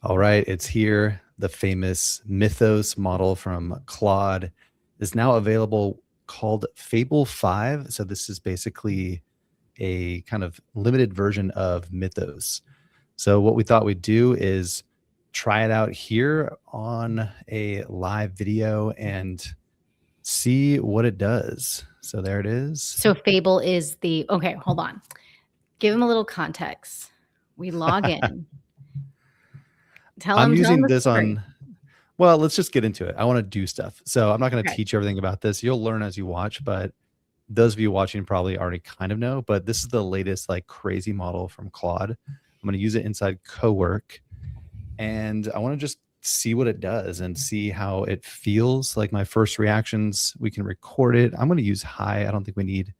All right, it's here. The famous Mythos model from Claude is now available called Fable 5. So this is basically a kind of limited version of Mythos. So what we thought we'd do is try it out here on a live video and see what it does. So there it is. So Fable is okay, hold on. Give him a little context. We log in. Tell I'm him using the this story. on, well, let's just get into it. I want to do stuff. So I'm not going to Okay. teach everything about this. You'll learn as you watch, but those of you watching probably already kind of know, but this is the latest like crazy model from Claude. I'm going to use it inside Cowork, and I want to just see what it does and see how it feels. Like my first reactions, we can record it. I'm going to use high. I don't think we need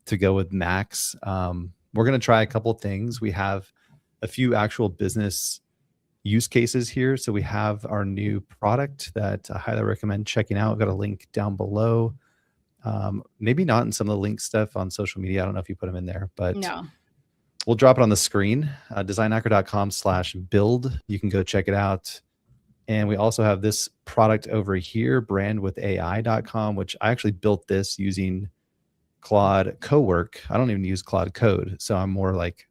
to go with max. We're going to try a couple things. We have a few actual business use cases here. So we have our new product that I highly recommend checking out. I've got a link down below. Maybe not in some of the link stuff on social media. I don't know if you put them in there, but No. we'll drop it on the screen. Designhacker.com/build. You can go check it out. And we also have this product over here, brandwithai.com, which I actually built this using Claude Cowork. I don't even use Claude Code. So I'm more like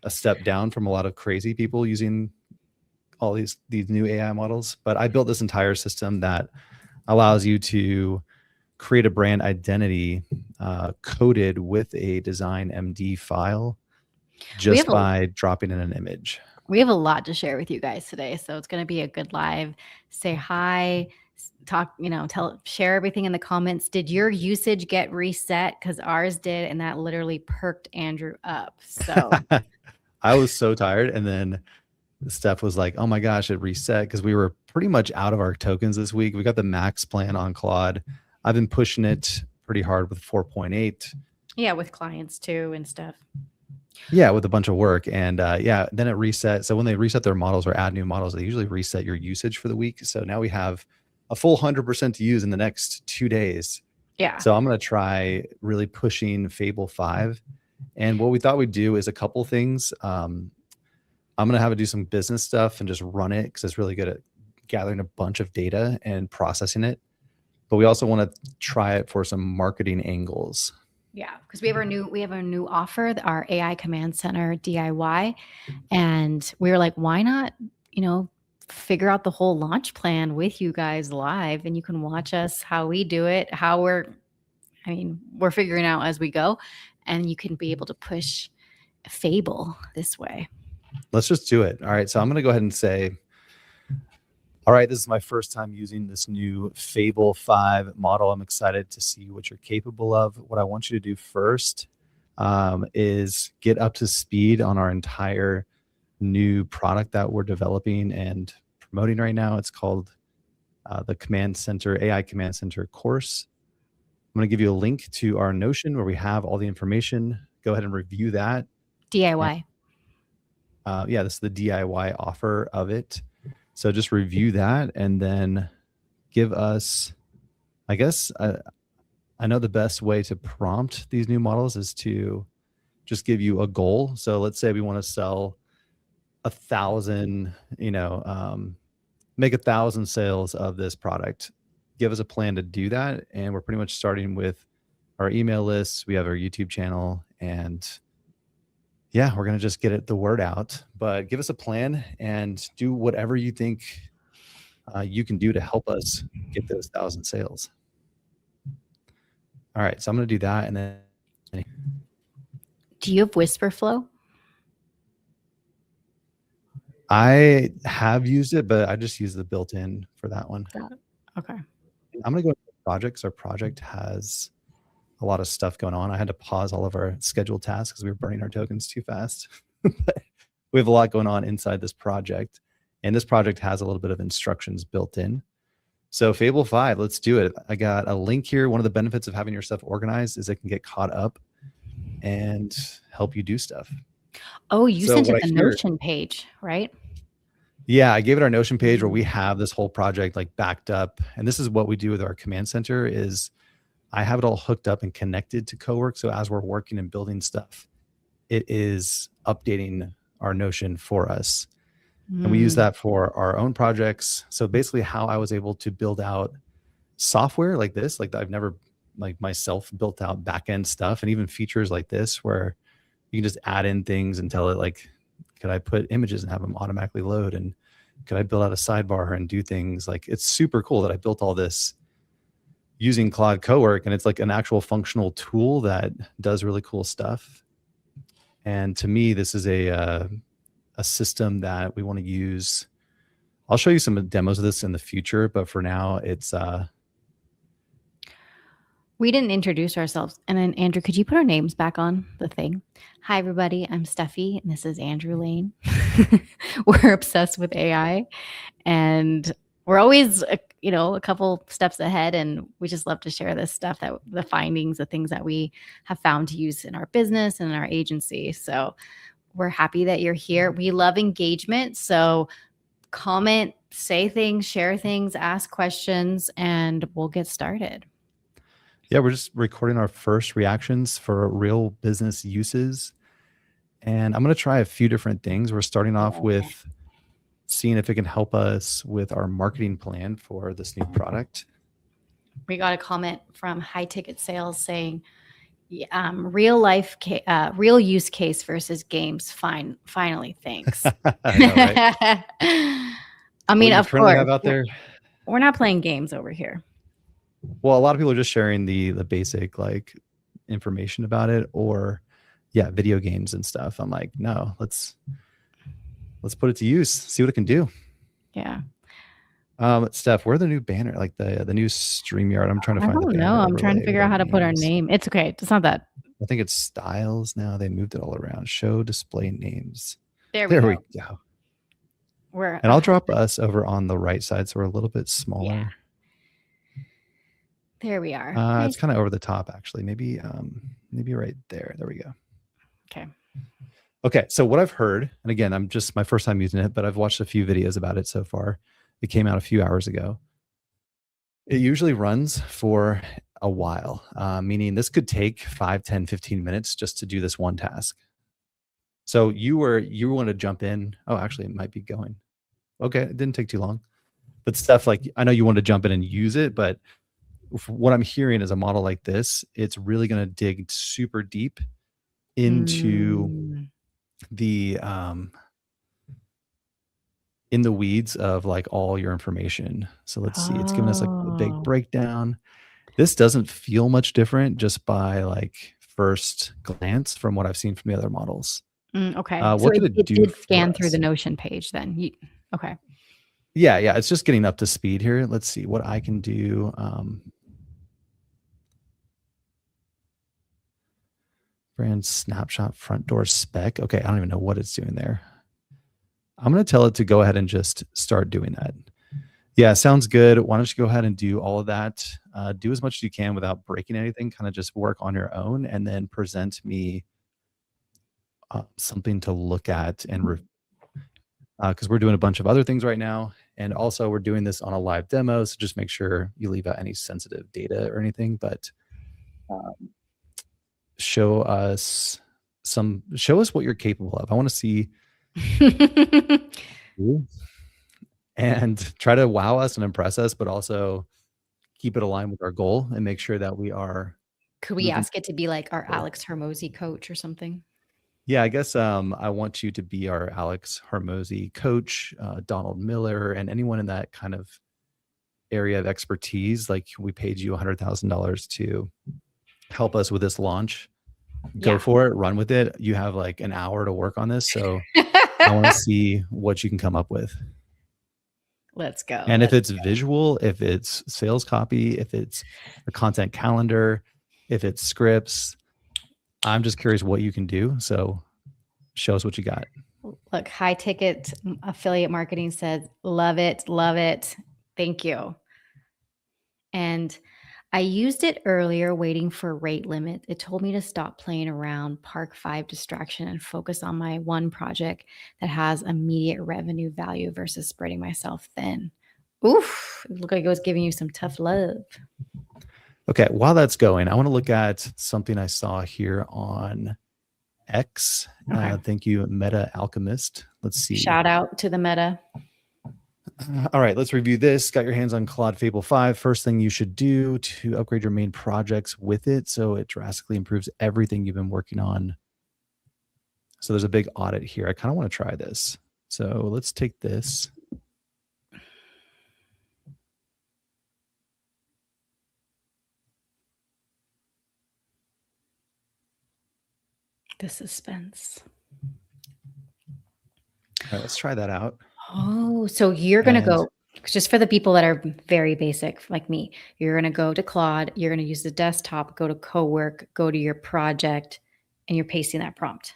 a step down from a lot of crazy people using all these new AI models. But I built this entire system that allows you to create a brand identity coded with a design MD file just by dropping in an image. We have a lot to share with you guys today. So it's going to be a good live. Say hi, talk, share everything in the comments. Did your usage get reset? Because ours did. And that literally perked Andrew up. So I was so tired. And then Steph was like, oh my gosh, it reset because we were pretty much out of our tokens this week. We got the max plan on Claude. I've been pushing it pretty hard with 4.8. Yeah, with clients too and stuff. Yeah, with a bunch of work. And then it reset. So when they reset their models or add new models, they usually reset your usage for the week. So now we have a full 100% to use in the next 2 days. Yeah. So I'm going to try really pushing Fable 5. And what we thought we'd do is a couple things. I'm going to have it do some business stuff and just run it because it's really good at gathering a bunch of data and processing it. But we also want to try it for some marketing angles. Yeah, because we have our new offer, our AI Command Center DIY, and we were like, why not, figure out the whole launch plan with you guys live, and you can watch us how we do it, we're figuring out as we go, and you can be able to push Fable this way. Let's just do it. All right, so I'm going to go ahead and say, all right, this is my first time using this new Fable 5 model. I'm excited to see what you're capable of. What I want you to do first is get up to speed on our entire new product that we're developing and promoting right now. It's called the Command Center, AI Command Center course. I'm going to give you a link to our Notion where we have all the information. Go ahead and review that. DIY. This is the DIY offer of it. So just review that and then give us, I guess, I know the best way to prompt these new models is to just give you a goal. So let's say we want to sell 1,000, make 1,000 sales of this product. Give us a plan to do that. And we're pretty much starting with our email lists. We have our YouTube channel, and yeah, we're going to just get the word out, but give us a plan and do whatever you think you can do to help us get those 1,000 sales. All right, so I'm going to do that. And then, do you have Whisper Flow? I have used it, but I just use the built-in for that one. Okay. I'm going to go to projects. Our project has a lot of stuff going on. I had to pause all of our scheduled tasks because we were burning our tokens too fast. But we have a lot going on inside this project, and this project has a little bit of instructions built in. So Fable 5, let's do it. I got a link here. One of the benefits of having your stuff organized is it can get caught up and help you do stuff. Oh, you sent it the Notion page, right? Yeah, I gave it our Notion page where we have this whole project like backed up. And this is what we do with our command center is I have it all hooked up and connected to Cowork. So as we're working and building stuff, it is updating our Notion for us. And we use Mm. that for our own projects. So basically how I was able to build out software like this, like I've never like myself built out backend stuff, and even features like this where you can just add in things and tell it like, could I put images and have them automatically load? And could I build out a sidebar and do things like, it's super cool that I built all this using Claude Cowork, and it's like an actual functional tool that does really cool stuff. And to me, this is a system that we want to use. I'll show you some demos of this in the future, but for now, it's We didn't introduce ourselves. And then, Andrew, could you put our names back on the thing? Hi, everybody. I'm Steffi, and this is Andrew Lane. We're obsessed with AI, and we're always, a couple steps ahead. And we just love to share this stuff, that the findings, the things that we have found to use in our business and in our agency. So we're happy that you're here. We love engagement. So comment, say things, share things, ask questions, and we'll get started. yeah, we're just recording our first reactions for real business uses. And I'm going to try a few different things. We're starting off with seeing if it can help us with our marketing plan for this new product. We got a comment from High Ticket Sales saying, real use case versus games. Finally, thanks. I know, right? I mean, What you of currently course, have out there? we're not playing games over here. Well, a lot of people are just sharing the basic like information about it, or yeah, video games and stuff. I'm like, no, let's put it to use, see what it can do. Yeah. Steph, where are the new banner, like the new StreamYard? I'm trying to I find the don't banner. know. I'm trying to overlay figure with out how to put our names. name. It's okay. It's not that. I think it's styles now. They moved it all around. Show display names. There There we we go. go. We're And I'll drop us over on the right side, so we're a little bit smaller. There we are. It's kind of over the top, actually. Maybe right there. There we go. Okay. Okay, so what I've heard, and again, I'm just my first time using it, but I've watched a few videos about it so far. It came out a few hours ago. It usually runs for a while, meaning this could take 5, 10, 15 minutes just to do this one task. So you want to jump in. Oh, actually, it might be going. Okay, it didn't take too long. But stuff like, I know you want to jump in and use it, but what I'm hearing is a model like this, it's really going to dig super deep into the in the weeds of like all your information. So let's see, it's giving us like a big breakdown. This doesn't feel much different just by like first glance from what I've seen from the other models. Okay. What So did it do did for scan through us? the Notion page then. Okay. Yeah, it's just getting up to speed here. Let's see what I can do. Brand snapshot front door spec. Okay, I don't even know what it's doing there. I'm going to tell it to go ahead and just start doing that. Yeah, sounds good. Why don't you go ahead and do all of that? Do as much as you can without breaking anything. Kind of just work on your own, and then present me something to look at, and because we're doing a bunch of other things right now, and also we're doing this on a live demo, so just make sure you leave out any sensitive data or anything. But show us what you're capable of. I want to see and try to wow us and impress us, but also keep it aligned with our goal and make sure that we are. Could we ask it to be like our Alex Hermosi coach or something? Yeah, I guess I want you to be our Alex Hermosi coach, Donald Miller, and anyone in that kind of area of expertise. Like, we paid you $100,000 to help us with this launch. Go for it, run with it. You have like an hour to work on this. So I want to see what you can come up with. Let's go. And if it's visual, if it's sales copy, if it's a content calendar, if it's scripts, I'm just curious what you can do. So show us what you got. Look, High Ticket Affiliate Marketing says, love it, love it. Thank you. And I used it earlier waiting for rate limit. It told me to stop playing around, park 5 distraction, and focus on my one project that has immediate revenue value versus spreading myself thin. Oof, it looked like it was giving you some tough love. Okay, while that's going, I want to look at something I saw here on X. Okay. Thank you, Meta Alchemist. Let's see. Shout out to the Meta. All right, let's review this. Got your hands on Claude Fable 5. First thing you should do to upgrade your main projects with it so it drastically improves everything you've been working on. So there's a big audit here. I kind of want to try this. So let's take this. The suspense. All right, let's try that out. Oh, so you're going to go, just for the people that are very basic like me, you're going to go to Claude, you're going to use the desktop, go to co-work, go to your project, and you're pasting that prompt.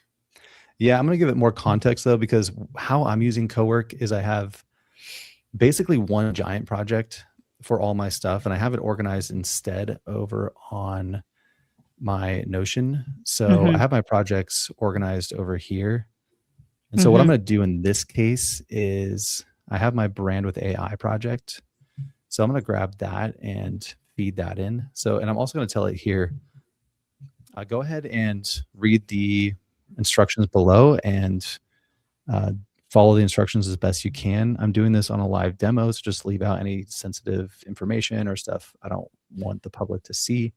Yeah, I'm going to give it more context though, because how I'm using co-work is I have basically one giant project for all my stuff, and I have it organized instead over on my Notion. So I have my projects organized over here. And so what I'm going to do in this case is I have my brand with AI project. So I'm going to grab that and feed that in. So, and I'm also going to tell it here, go ahead and read the instructions below and follow the instructions as best you can. I'm doing this on a live demo, so just leave out any sensitive information or stuff I don't want the public to see,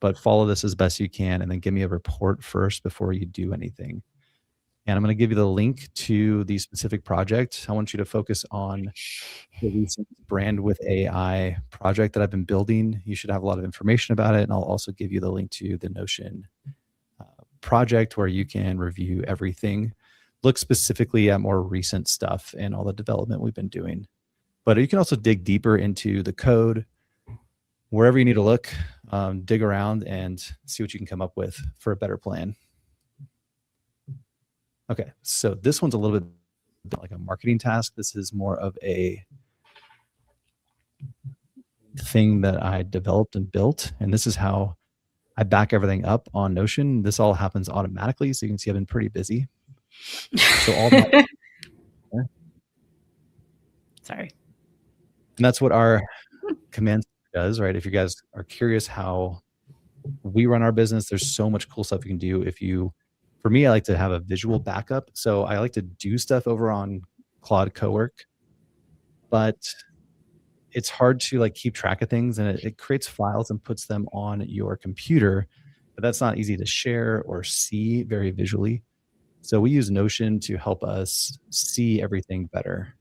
but follow this as best you can and then give me a report first before you do anything. And I'm going to give you the link to the specific project. I want you to focus on the recent brand with AI project that I've been building. You should have a lot of information about it. And I'll also give you the link to the Notion project where you can review everything. Look specifically at more recent stuff and all the development we've been doing. But you can also dig deeper into the code, wherever you need to look, dig around and see what you can come up with for a better plan. Okay, so this one's a little bit like a marketing task. This is more of a thing that I developed and built, and this is how I back everything up on Notion. This all happens automatically, so you can see I've been pretty busy. So all that. Sorry. And that's what our command does, right? If you guys are curious how we run our business, there's so much cool stuff you can do. For me, I like to have a visual backup. So I like to do stuff over on Claude Cowork, but it's hard to like keep track of things, and it creates files and puts them on your computer, but that's not easy to share or see very visually. So we use Notion to help us see everything better.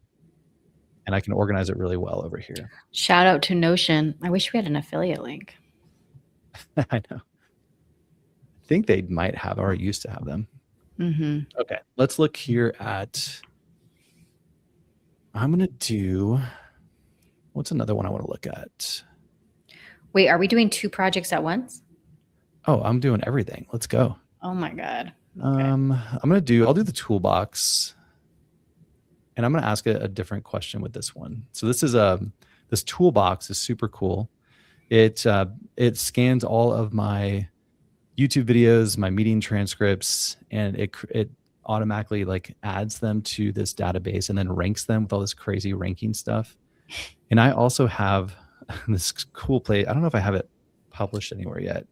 And I can organize it really well over here. Shout out to Notion. I wish we had an affiliate link. I know. I think they might have or used to have them. Okay, let's look here at, I'm going to do, what's another one I want to look at? Wait, are we doing 2 projects at once? Oh, I'm doing everything. Let's go. Oh my God. Okay. I'll do the toolbox, and I'm going to ask a different question with this one. So this is this toolbox is super cool. It scans all of my YouTube videos, my meeting transcripts, and it automatically like adds them to this database and then ranks them with all this crazy ranking stuff. And I also have this cool place. I don't know if I have it published anywhere yet.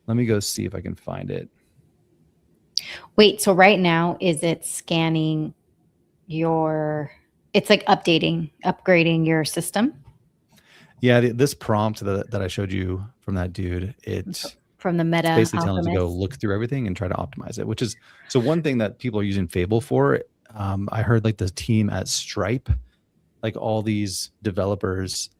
Let me go see if I can find it. Wait, so right now, is it scanning it's like upgrading your system? Yeah, this prompt that I showed you from that dude, from the Meta it's basically telling Alchemist. them to go look through everything and try to optimize it, which is, so one thing that people are using Fable for, I heard like the team at Stripe, like all these developers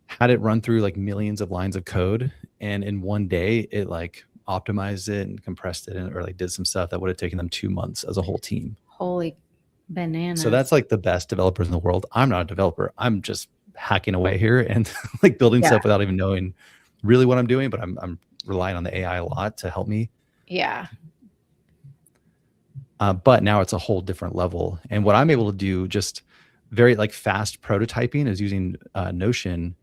had it run through like millions of lines of code, and in one day it like optimized it and compressed it or like did some stuff that would have taken them 2 months as a whole team. Holy bananas. So that's like the best developers in the world. I'm not a developer. I'm just hacking away here and like building stuff without even knowing really what I'm doing, but I'm relying on the AI a lot to help me. Yeah. But now it's a whole different level. And what I'm able to do just very like fast prototyping is using Notion.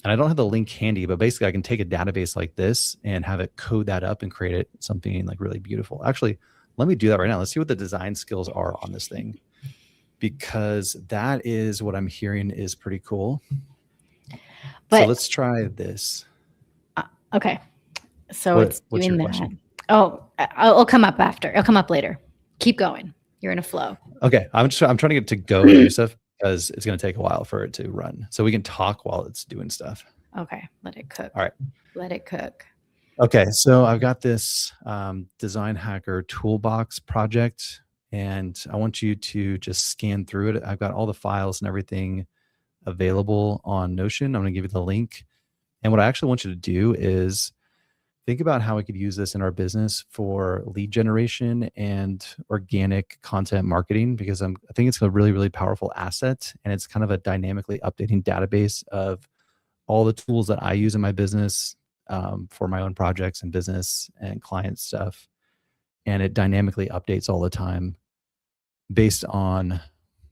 And I don't have the link handy, but basically I can take a database like this and have it code that up and create it something like really beautiful. Actually, let me do that right now. Let's see what the design skills are on this thing, because that is what I'm hearing is pretty cool. But so let's try this. Okay. So it's doing that. Oh, I'll come up after. I'll come up later. Keep going. You're in a flow. Okay, I'm trying to get to go and do stuff because it's going to take a while for it to run. So we can talk while it's doing stuff. Okay, let it cook. All right. Let it cook. Okay, so I've got this design hacker toolbox project, and I want you to just scan through it. I've got all the files and everything available on Notion. I'm going to give you the link. And what I actually want you to do is think about how we could use this in our business for lead generation and organic content marketing, because I think it's a really, really powerful asset. And it's kind of a dynamically updating database of all the tools that I use in my business for my own projects and business and client stuff. And it dynamically updates all the time based on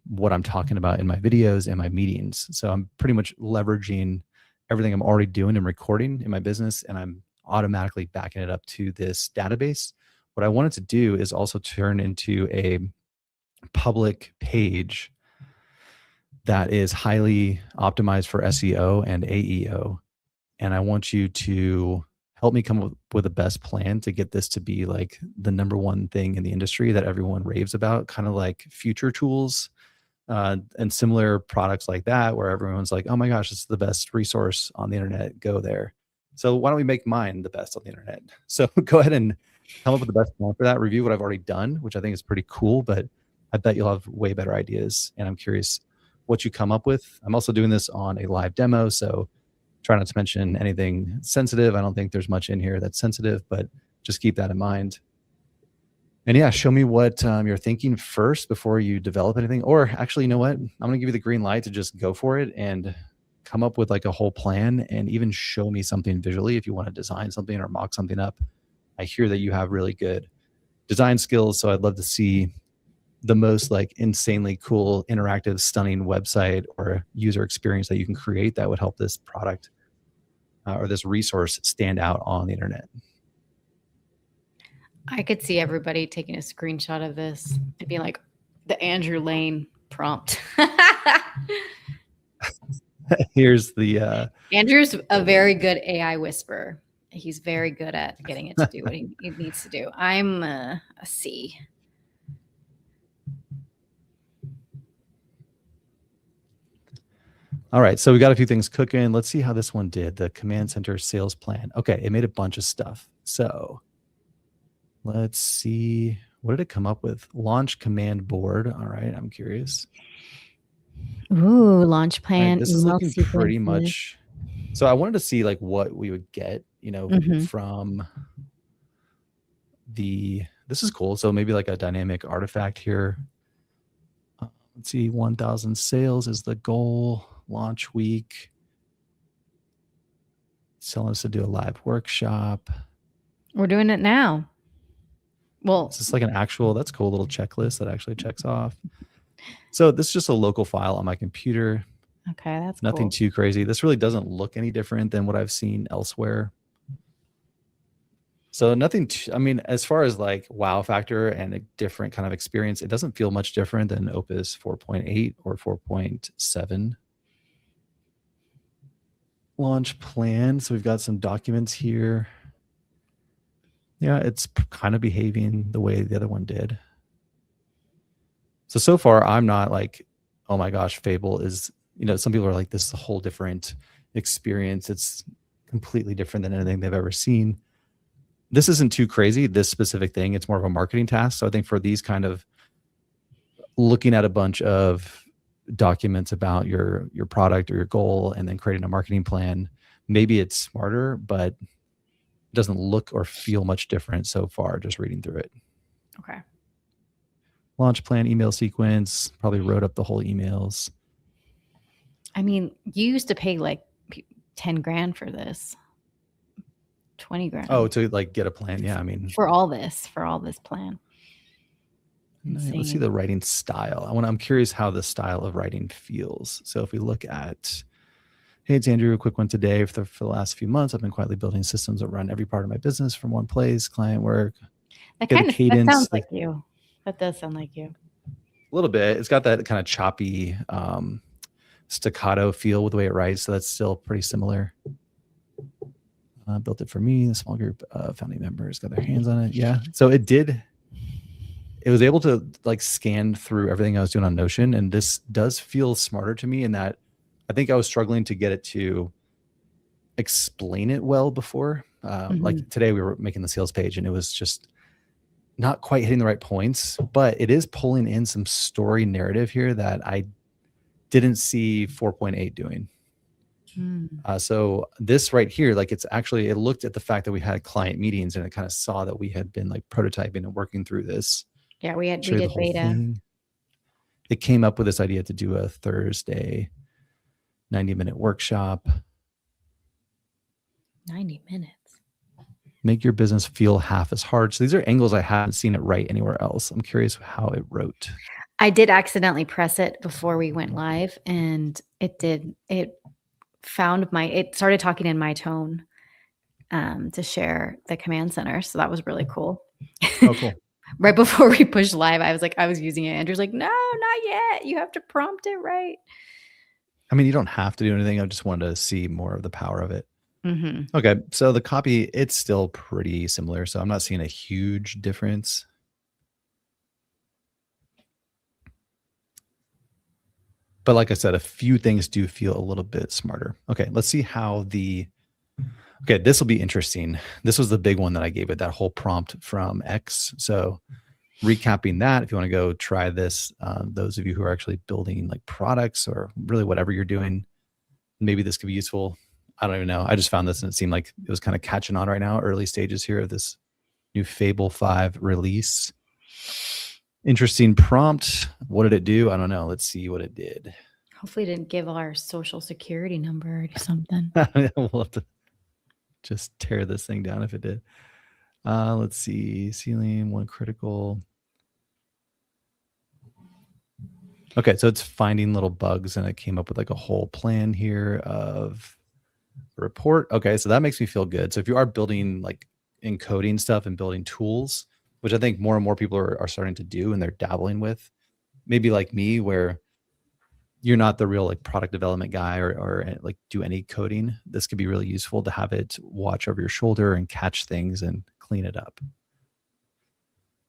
what I'm talking about in my videos and my meetings. So I'm pretty much leveraging everything I'm already doing and recording in my business, and I'm automatically backing it up to this database. What I wanted to do is also turn into a public page that is highly optimized for SEO and AEO. And I want you to help me come up with the best plan to get this to be like the number one thing in the industry that everyone raves about, kind of like future tools and similar products like that, where everyone's like, oh my gosh, this is the best resource on the internet, go there. So why don't we make mine the best on the internet? So go ahead and come up with the best plan for that, review what I've already done, which I think is pretty cool, but I bet you'll have way better ideas. And I'm curious what you come up with. I'm also doing this on a live demo, so try not to mention anything sensitive. I don't think there's much in here that's sensitive, but just keep that in mind. And yeah, show me what you're thinking first before you develop anything. Or actually, you know what? I'm going to give you the green light to just go for it and come up with like a whole plan, and even show me something visually if you want to design something or mock something up. I hear that you have really good design skills, so I'd love to see the most like insanely cool, interactive, stunning website or user experience that you can create that would help this product or this resource stand out on the internet. I could see everybody taking a screenshot of this and being like, the Andrew Lane prompt. Here's the Andrew's a very good AI whisperer. He's very good at getting it to do what he needs to do. I'm a C. all right, so we got a few things cooking. Let's see how this one did. The command center sales plan. Okay, it made a bunch of stuff. So let's see. What did it come up with? Launch command board. All right, I'm curious. Ooh, launch All right, plan, this is email looking pretty sequences. much. So I wanted to see like what we would get, from the. This is cool. So maybe like a dynamic artifact here. Let's see, 1,000 sales is the goal. Launch week. Telling us to do a live workshop. We're doing it now. Well, Is this like an actual, that's cool, little checklist that actually checks off. So this is just a local file on my computer. okay, that's Nothing cool. too crazy. This really doesn't look any different than what I've seen elsewhere. So nothing, I mean, as far as like wow factor and a different kind of experience, it doesn't feel much different than Opus 4.8 or 4.7. Launch plan. So we've got some documents here. Yeah, it's kind of behaving the way the other one did. So far, I'm not like, oh my gosh, Fable is, some people are like, this is a whole different experience. It's completely different than anything they've ever seen. This isn't too crazy, this specific thing. It's more of a marketing task. So I think for these kind of looking at a bunch of documents about your product or your goal and then creating a marketing plan, maybe it's smarter, but it doesn't look or feel much different so far just reading through it. Okay. Launch plan, email sequence, probably wrote up the whole emails. I mean, you used to pay like 10 grand for this. 20 grand. Oh, to like get a plan. Yeah, I mean, for all this plan. Let's see the writing style. I'm curious how the style of writing feels. So if we look at, hey, it's Andrew, a quick one today. For the last few months, I've been quietly building systems that run every part of my business from one place, client work. That that sounds like you. That does sound like you. A little bit. It's got that kind of choppy staccato feel with the way it writes. So that's still pretty similar. Built it for me. The small group of founding members got their hands on it. Yeah. So it was able to like scan through everything I was doing on Notion. And this does feel smarter to me in that I think I was struggling to get it to explain it well before. Like today we were making the sales page and it was just not quite hitting the right points, but it is pulling in some story narrative here that I didn't see 4.8 doing. So this right here, like it looked at the fact that we had client meetings and it kind of saw that we had been like prototyping and working through this. Yeah, we Show you did the whole beta. thing. It came up with this idea to do a Thursday 90-minute workshop. 90 minutes. Make your business feel half as hard. So these are angles I haven't seen it right anywhere else. I'm curious how it wrote. I did accidentally press it before we went live, and it started talking in my tone to share the command center. So that was really cool. Oh, cool. Right before we pushed live, I was using it. Andrew's like, no, not yet. You have to prompt it right. I mean, you don't have to do anything. I just wanted to see more of the power of it. Mm-hmm. Okay. So the copy, it's still pretty similar. So I'm not seeing a huge difference. But like I said, a few things do feel a little bit smarter. Okay. Let's see how okay, this will be interesting. This was the big one that I gave it, that whole prompt from X. So recapping that, if you want to go try this, those of you who are actually building like products or really whatever you're doing, maybe this could be useful. I don't even know. I just found this and it seemed like it was kind of catching on right now, early stages here of this new Fable 5 release. Interesting prompt. What did it do? I don't know. Let's see what it did. Hopefully it didn't give our social security number or something. We'll have to just tear this thing down if it did. Let's see. Ceiling, one critical. Okay, so it's finding little bugs and it came up with like a whole plan here of report. Okay, so that makes me feel good. So if you are building like encoding stuff and building tools, which I think more and more people are starting to do and they're dabbling with, maybe like me where you're not the real like product development guy or like do any coding, this could be really useful to have it watch over your shoulder and catch things and clean it up.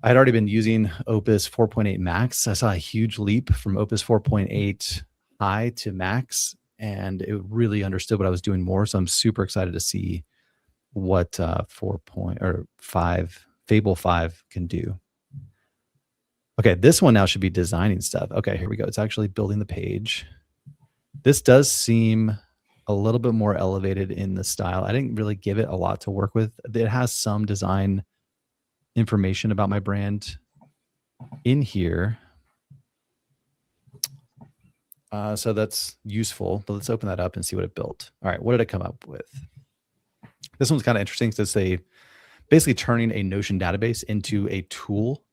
I had already been using Opus 4.8 Max. I saw a huge leap from Opus 4.8 high to max, and it really understood what I was doing more. So I'm super excited to see what Fable 5 can do. Okay, this one now should be designing stuff. Okay, here we go. It's actually building the page. This does seem a little bit more elevated in the style. I didn't really give it a lot to work with. It has some design information about my brand in here. So that's useful, but let's open that up and see what it built. All right, what did it come up with? This one's kind of interesting because it's basically turning a Notion database into a tool.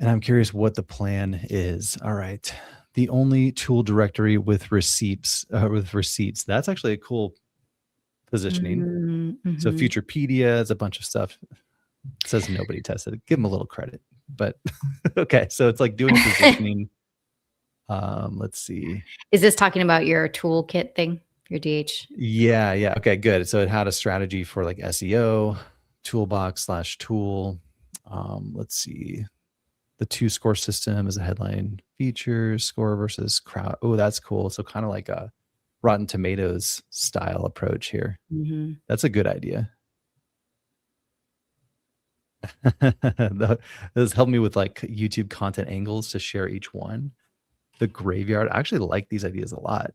And I'm curious what the plan is. All right. The only tool directory with receipts. That's actually a cool positioning. Mm-hmm. So Futurepedia is a bunch of stuff. It says nobody tested it. Give them a little credit. But okay. So it's like doing positioning. Let's see. Is this talking about your toolkit thing? Your DH? Yeah. Okay, good. So it had a strategy for like SEO, toolbox/tool. Let's see. The 2-score system is a headline feature, score versus crowd. Oh, that's cool. So kind of like a Rotten Tomatoes style approach here. Mm-hmm. That's a good idea. This helped me with like YouTube content angles to share each one. The graveyard. I actually like these ideas a lot.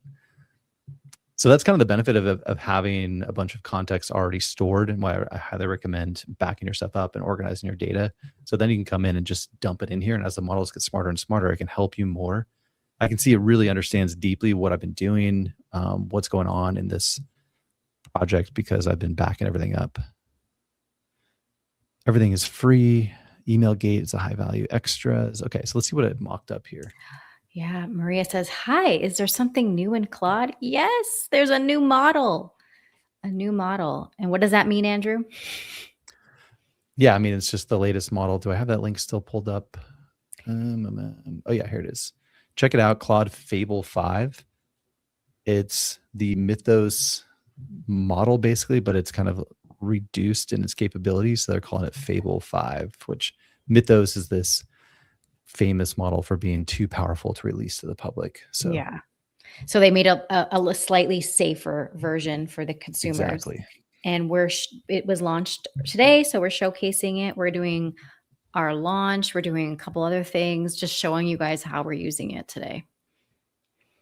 So that's kind of the benefit of having a bunch of context already stored, and why I highly recommend backing your stuff up and organizing your data. So then you can come in and just dump it in here. And as the models get smarter and smarter, it can help you more. I can see it really understands deeply what I've been doing, what's going on in this project, because I've been backing everything up. Everything is free. Email gate is a high value extras. Okay, so let's see what it mocked up here. Yeah, Maria says, hi, is there something new in Claude? Yes, there's a new model. A new model. And what does that mean, Andrew? Yeah, I mean, it's just the latest model. Do I have that link still pulled up? Oh yeah, here it is. Check it out, Claude Fable 5. It's the Mythos model basically, but it's kind of reduced in its capabilities. So they're calling it Fable 5, which Mythos is this famous model for being too powerful to release to the public. So Yeah. So they made a slightly safer version for the consumers. exactly. And it was launched today. So we're showcasing it. We're doing our launch. We're doing a couple other things, just showing you guys how we're using it today.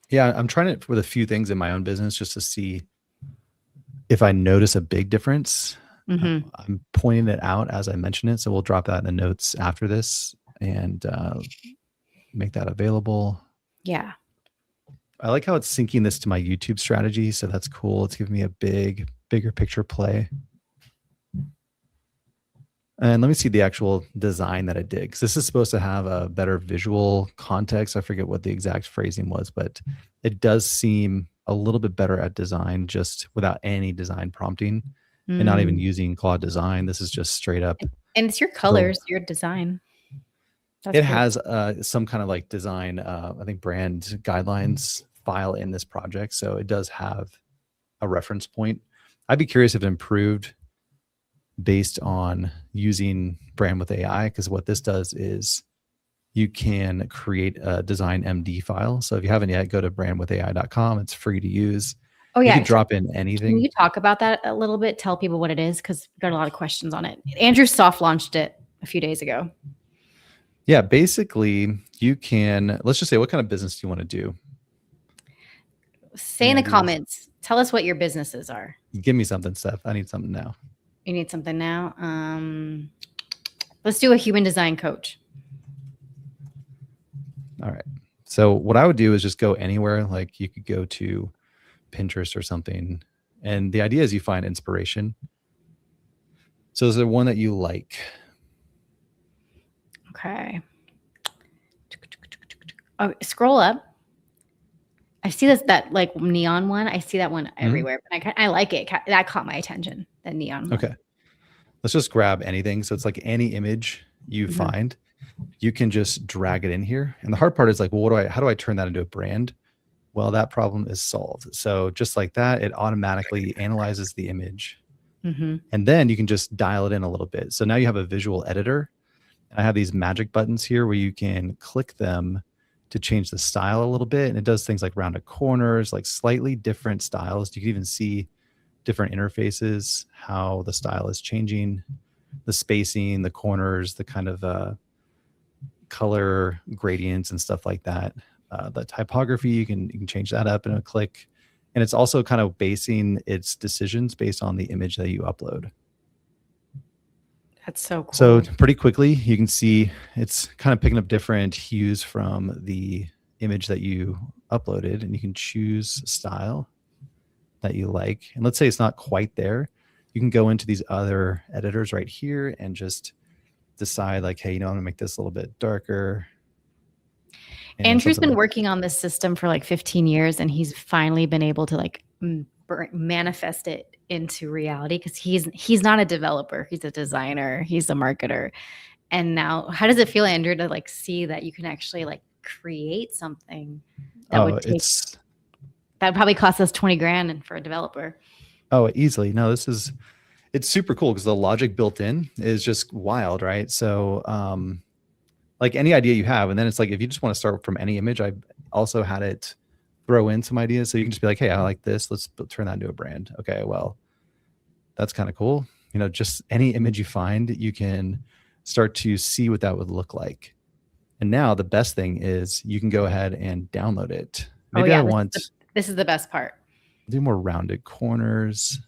Yeah, I'm trying it with a few things in my own business just to see if I notice a big difference. Mm-hmm. I'm pointing it out as I mention it. So we'll drop that in the notes after this and make that available. Yeah. I like how it's syncing this to my YouTube strategy. So that's cool. It's giving me a bigger picture play. And let me see the actual design that I did, because this is supposed to have a better visual context. I forget what the exact phrasing was, but it does seem a little bit better at design just without any design prompting and not even using Claude Design. This is just straight up. And it's your colors, your design. It has some kind of like design, I think brand guidelines file in this project. So it does have a reference point. I'd be curious if it improved based on using Brand with AI, because what this does is you can create a design MD file. So if you haven't yet, go to brandwithai.com. It's free to use. Oh yeah, you can drop in anything. Can you talk about that a little bit? Tell people what it is, because we got a lot of questions on it. Andrew soft launched it a few days ago. Yeah, basically you can, let's just say, what kind of business do you want to do? Say in the comments, tell us what your businesses are. Give me something, Steph. I need something now. You need something now? Let's do a human design coach. All right. So what I would do is just go anywhere. Like you could go to Pinterest or something. And the idea is you find inspiration. So is there one that you like? Okay. Oh, scroll up. I see that like neon one. I see that one everywhere, but I like it. That caught my attention, the neon one. Okay. Let's just grab anything. So it's like any image you find, you can just drag it in here. And the hard part is like, well, how do I turn that into a brand? Well, that problem is solved. So just like that, it automatically analyzes the image. And then you can just dial it in a little bit. So now you have a visual editor. I have these magic buttons here where you can click them to change the style a little bit. And it does things like rounded corners, like slightly different styles. You can even see different interfaces, how the style is changing, the spacing, the corners, the kind of color gradients and stuff like that. The typography, you can change that up in a click. And it's also kind of basing its decisions based on the image that you upload. That's so cool. So pretty quickly, you can see it's kind of picking up different hues from the image that you uploaded, and you can choose style that you like. And let's say it's not quite there. You can go into these other editors right here and just decide like, hey, I'm gonna make this a little bit darker. Andrew's been working on this system for like 15 years, and he's finally been able to like manifest it into reality, because he's not a developer, he's a designer, he's a marketer. And now, how does it feel, Andrew, to like see that you can actually like create something that would take that would probably cost us 20 grand for a developer? Oh, easily. No, it's super cool because the logic built in is just wild, right? So like any idea you have, and then it's like, if you just want to start from any image, I also had it throw in some ideas. So you can just be like, hey, I like this. Let's turn that into a brand. Okay, well, that's kind of cool. Just any image you find, you can start to see what that would look like. And now the best thing is you can go ahead and download it. Maybe this is the best part. Do more rounded corners.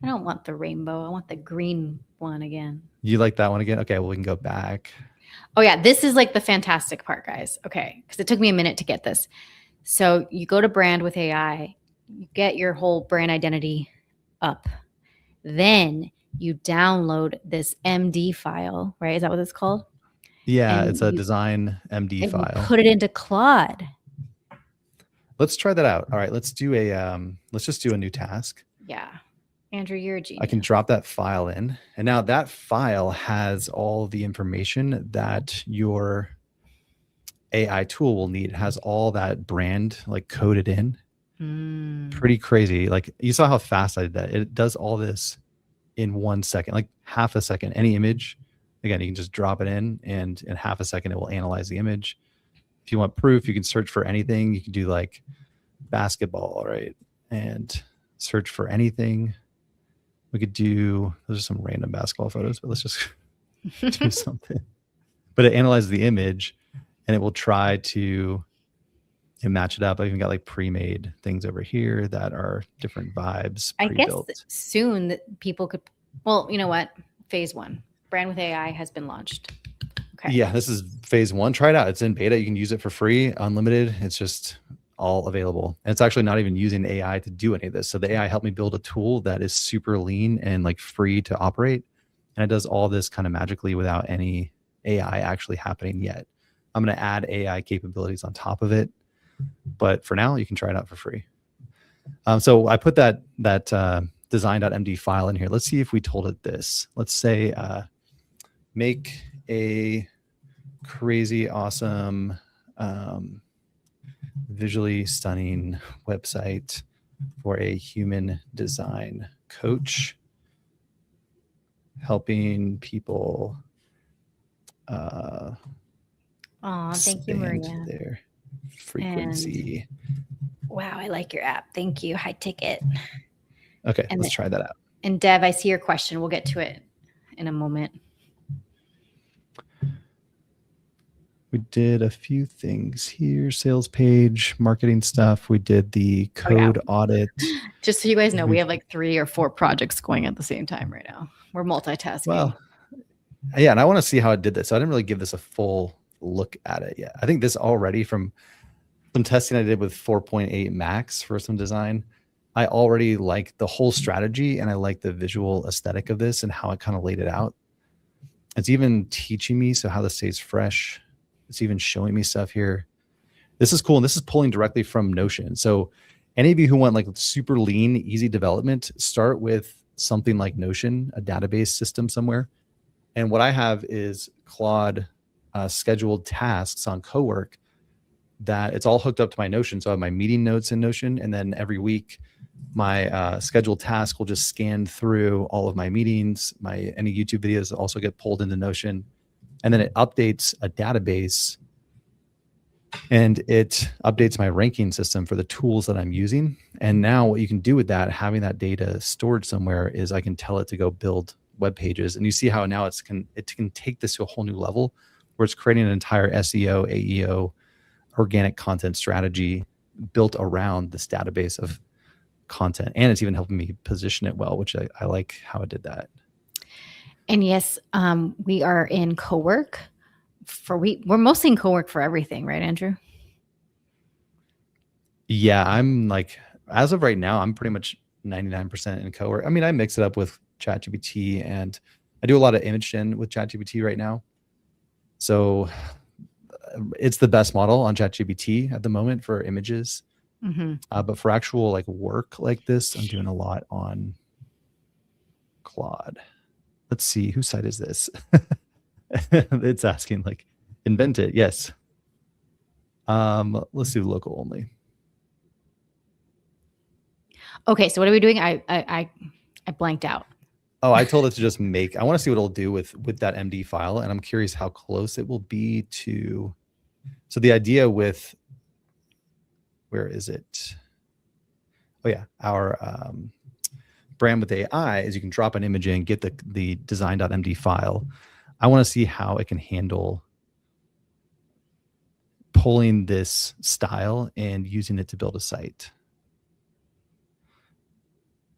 I don't want the rainbow. I want the green one again. You like that one again? Okay, well, we can go back. Oh yeah, this is like the fantastic part, guys. Okay, because it took me a minute to get this. So you go to Brand with AI, you get your whole brand identity up. Then you download this MD file, right? Is that what it's called? Yeah, it's a design MD file. You put it into Claude. Let's try that out. All right, let's just do a new task. Yeah. Andrew, you're a genius. I can drop that file in. And now that file has all the information that your AI tool will need. It has all that brand like coded in. Mm. Pretty crazy. Like you saw how fast I did that. It does all this in 1 second, like half a second. Any image, again, you can just drop it in half a second, it will analyze the image. If you want proof, you can search for anything. You can do like basketball, right? And search for anything. We could do, those are some random basketball photos, but let's just do something. But it analyzes the image and it will try to match it up. I even got like pre-made things over here that are different vibes, I guess pre-built. soon that people could, well, you know what? Phase 1, brand with AI has been launched. Okay. Yeah, this is phase 1. Try it out. It's in beta. You can use it for free, unlimited. It's just all available. And it's actually not even using AI to do any of this. So the AI helped me build a tool that is super lean and like free to operate. And it does all this kind of magically without any AI actually happening yet. I'm going to add AI capabilities on top of it. But for now, you can try it out for free. So I put that design.md file in here. Let's see if we told it this. Let's say make a crazy awesome visually stunning website for a human design coach helping people Oh, thank you, expand Maria. their frequency. Wow, I like your app. Thank you. High ticket. Okay, And let's try that out. And Dev, I see your question. We'll get to it in a moment. We did a few things here, sales page, marketing stuff. We did the code audit. Just so you guys know, we have like 3 or 4 projects going at the same time right now. We're multitasking. Well, yeah, and I want to see how it did this. So I didn't really give this a full look at it yet. I think this already, from some testing I did with 4.8 max for some design, I already like the whole strategy and I like the visual aesthetic of this and how it kind of laid it out. It's even teaching me so how this stays fresh. It's even showing me stuff here. This is cool. And this is pulling directly from Notion. So any of you who want like super lean, easy development, start with something like Notion, a database system somewhere. And what I have is Claude scheduled tasks on Cowork that it's all hooked up to my Notion. So I have my meeting notes in Notion. And then every week, my scheduled task will just scan through all of my meetings. Any YouTube videos also get pulled into Notion. And then it updates a database and it updates my ranking system for the tools that I'm using. And now what you can do with that, having that data stored somewhere, is I can tell it to go build web pages. And you see how now it can take this to a whole new level where it's creating an entire SEO, AEO, organic content strategy built around this database of content. And it's even helping me position it well, which I like how it did that. And yes, we are in Cowork we're mostly in Cowork for everything, right, Andrew? Yeah, I'm like, as of right now, I'm pretty much 99% in Cowork. I mean, I mix it up with ChatGPT and I do a lot of image gen with ChatGPT right now. So it's the best model on ChatGPT at the moment for images. Mm-hmm. But for actual like work like this, I'm doing a lot on Claude. Let's see, whose site is this? It's asking like, invent it. Yes. Let's do local only. Okay, so what are we doing? I blanked out. Oh, I told it to just make. I want to see what it'll do with that MD file, and I'm curious how close it will be to. So the idea with, where is it? Oh yeah, our brand with AI is you can drop an image in, get the design.md file. I want to see how it can handle pulling this style and using it to build a site.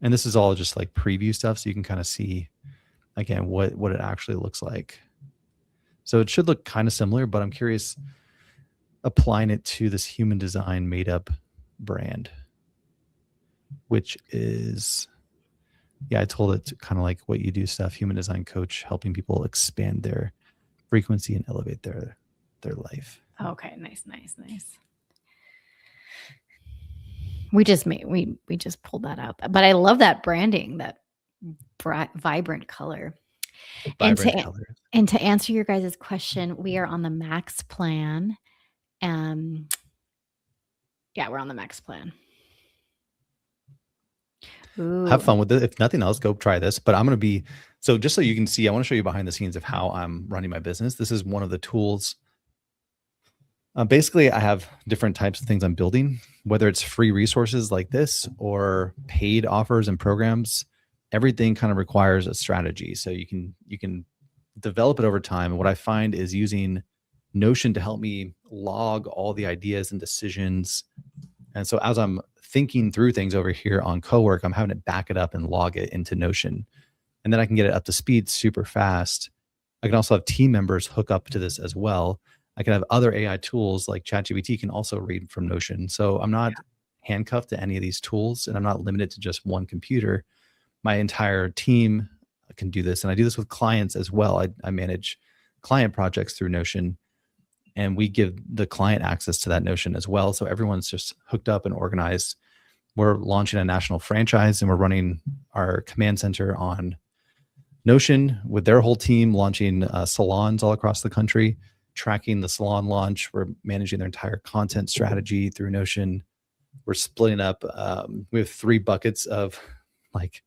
And this is all just like preview stuff, so you can kind of see, again, what it actually looks like. So it should look kind of similar, but I'm curious applying it to this human design made up brand, which is, yeah, I told it to kind of like what you do stuff, human design coach, helping people expand their frequency and elevate their life. Okay, nice. We just pulled that up, but I love that branding, that bright, vibrant color. And to answer your guys' question, we are on the max plan. Yeah, we're on the max plan. Ooh. Have fun with it. If nothing else, go try this. But I'm going to be, so just so you can see, I want to show you behind the scenes of how I'm running my business. This is one of the tools. Basically, I have different types of things I'm building, whether it's free resources like this or paid offers and programs. Everything kind of requires a strategy. So you can develop it over time. And what I find is using Notion to help me log all the ideas and decisions. And so as I'm thinking through things over here on Cowork, I'm having to back it up and log it into Notion. And then I can get it up to speed super fast. I can also have team members hook up to this as well. I can have other AI tools like ChatGPT can also read from Notion. So I'm not handcuffed to any of these tools, and I'm not limited to just one computer. My entire team can do this. And I do this with clients as well. I manage client projects through Notion, and we give the client access to that Notion as well. So everyone's just hooked up and organized. We're launching a national franchise, and we're running our command center on Notion with their whole team, launching salons all across the country, tracking the salon launch. We're managing their entire content strategy through Notion. We're splitting up. We have 3 buckets of like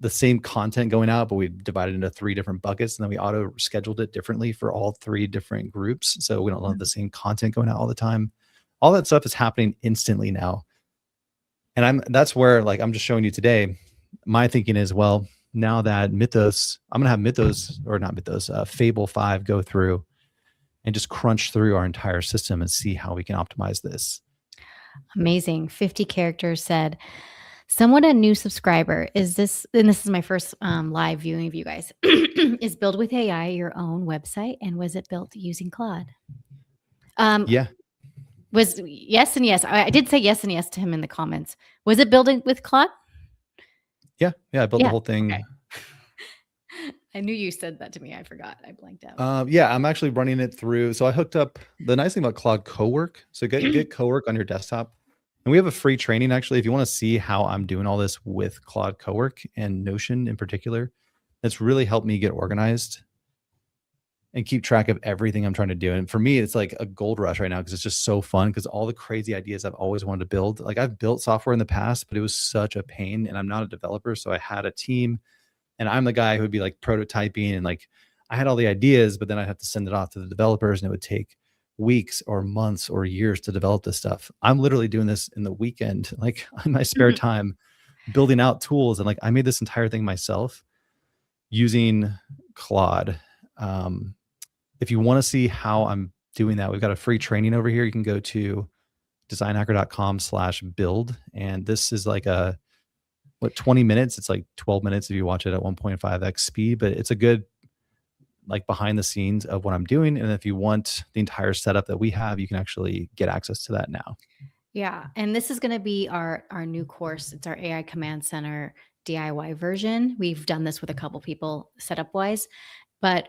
the same content going out, but we divided into 3 different buckets, and then we auto scheduled it differently for all 3 different groups. So we don't have the same content going out all the time. All that stuff is happening instantly now. And that's where, like, I'm just showing you today, my thinking is, well, now that Mythos, I'm going to have Mythos, or not Mythos, Fable 5 go through and just crunch through our entire system and see how we can optimize this. Amazing. 50 characters said, somewhat a new subscriber. Is this, and this is my first live viewing of you guys, is Build with AI your own website? And was it built using Claude? Yeah. Was yes and yes. I did say yes and yes to him in the comments. Was it building with Claude? Yeah. I built the whole thing. Okay. I knew you said that to me. I forgot. I blanked out. Yeah, I'm actually running it through. So I hooked up, the nice thing about Claude Cowork. So get Cowork on your desktop. And we have a free training, actually, if you want to see how I'm doing all this with Claude Cowork and Notion in particular. That's really helped me get organized and keep track of everything I'm trying to do. And for me, it's like a gold rush right now because it's just so fun, because all the crazy ideas I've always wanted to build. Like, I've built software in the past, but it was such a pain, and I'm not a developer. So I had a team, and I'm the guy who would be like prototyping, and like I had all the ideas, but then I'd have to send it off to the developers, and it would take weeks or months or years to develop this stuff. I'm literally doing this in the weekend, like in my spare time, building out tools. And like, I made this entire thing myself using Claude. If you want to see how I'm doing that, we've got a free training over here. You can go to designhacker.com/build. And this is like 20 minutes? It's like 12 minutes if you watch it at 1.5x speed, but it's a good, like, behind the scenes of what I'm doing. And if you want the entire setup that we have, you can actually get access to that now. Yeah. And this is going to be our new course. It's our AI Command Center DIY version. We've done this with a couple people setup wise, but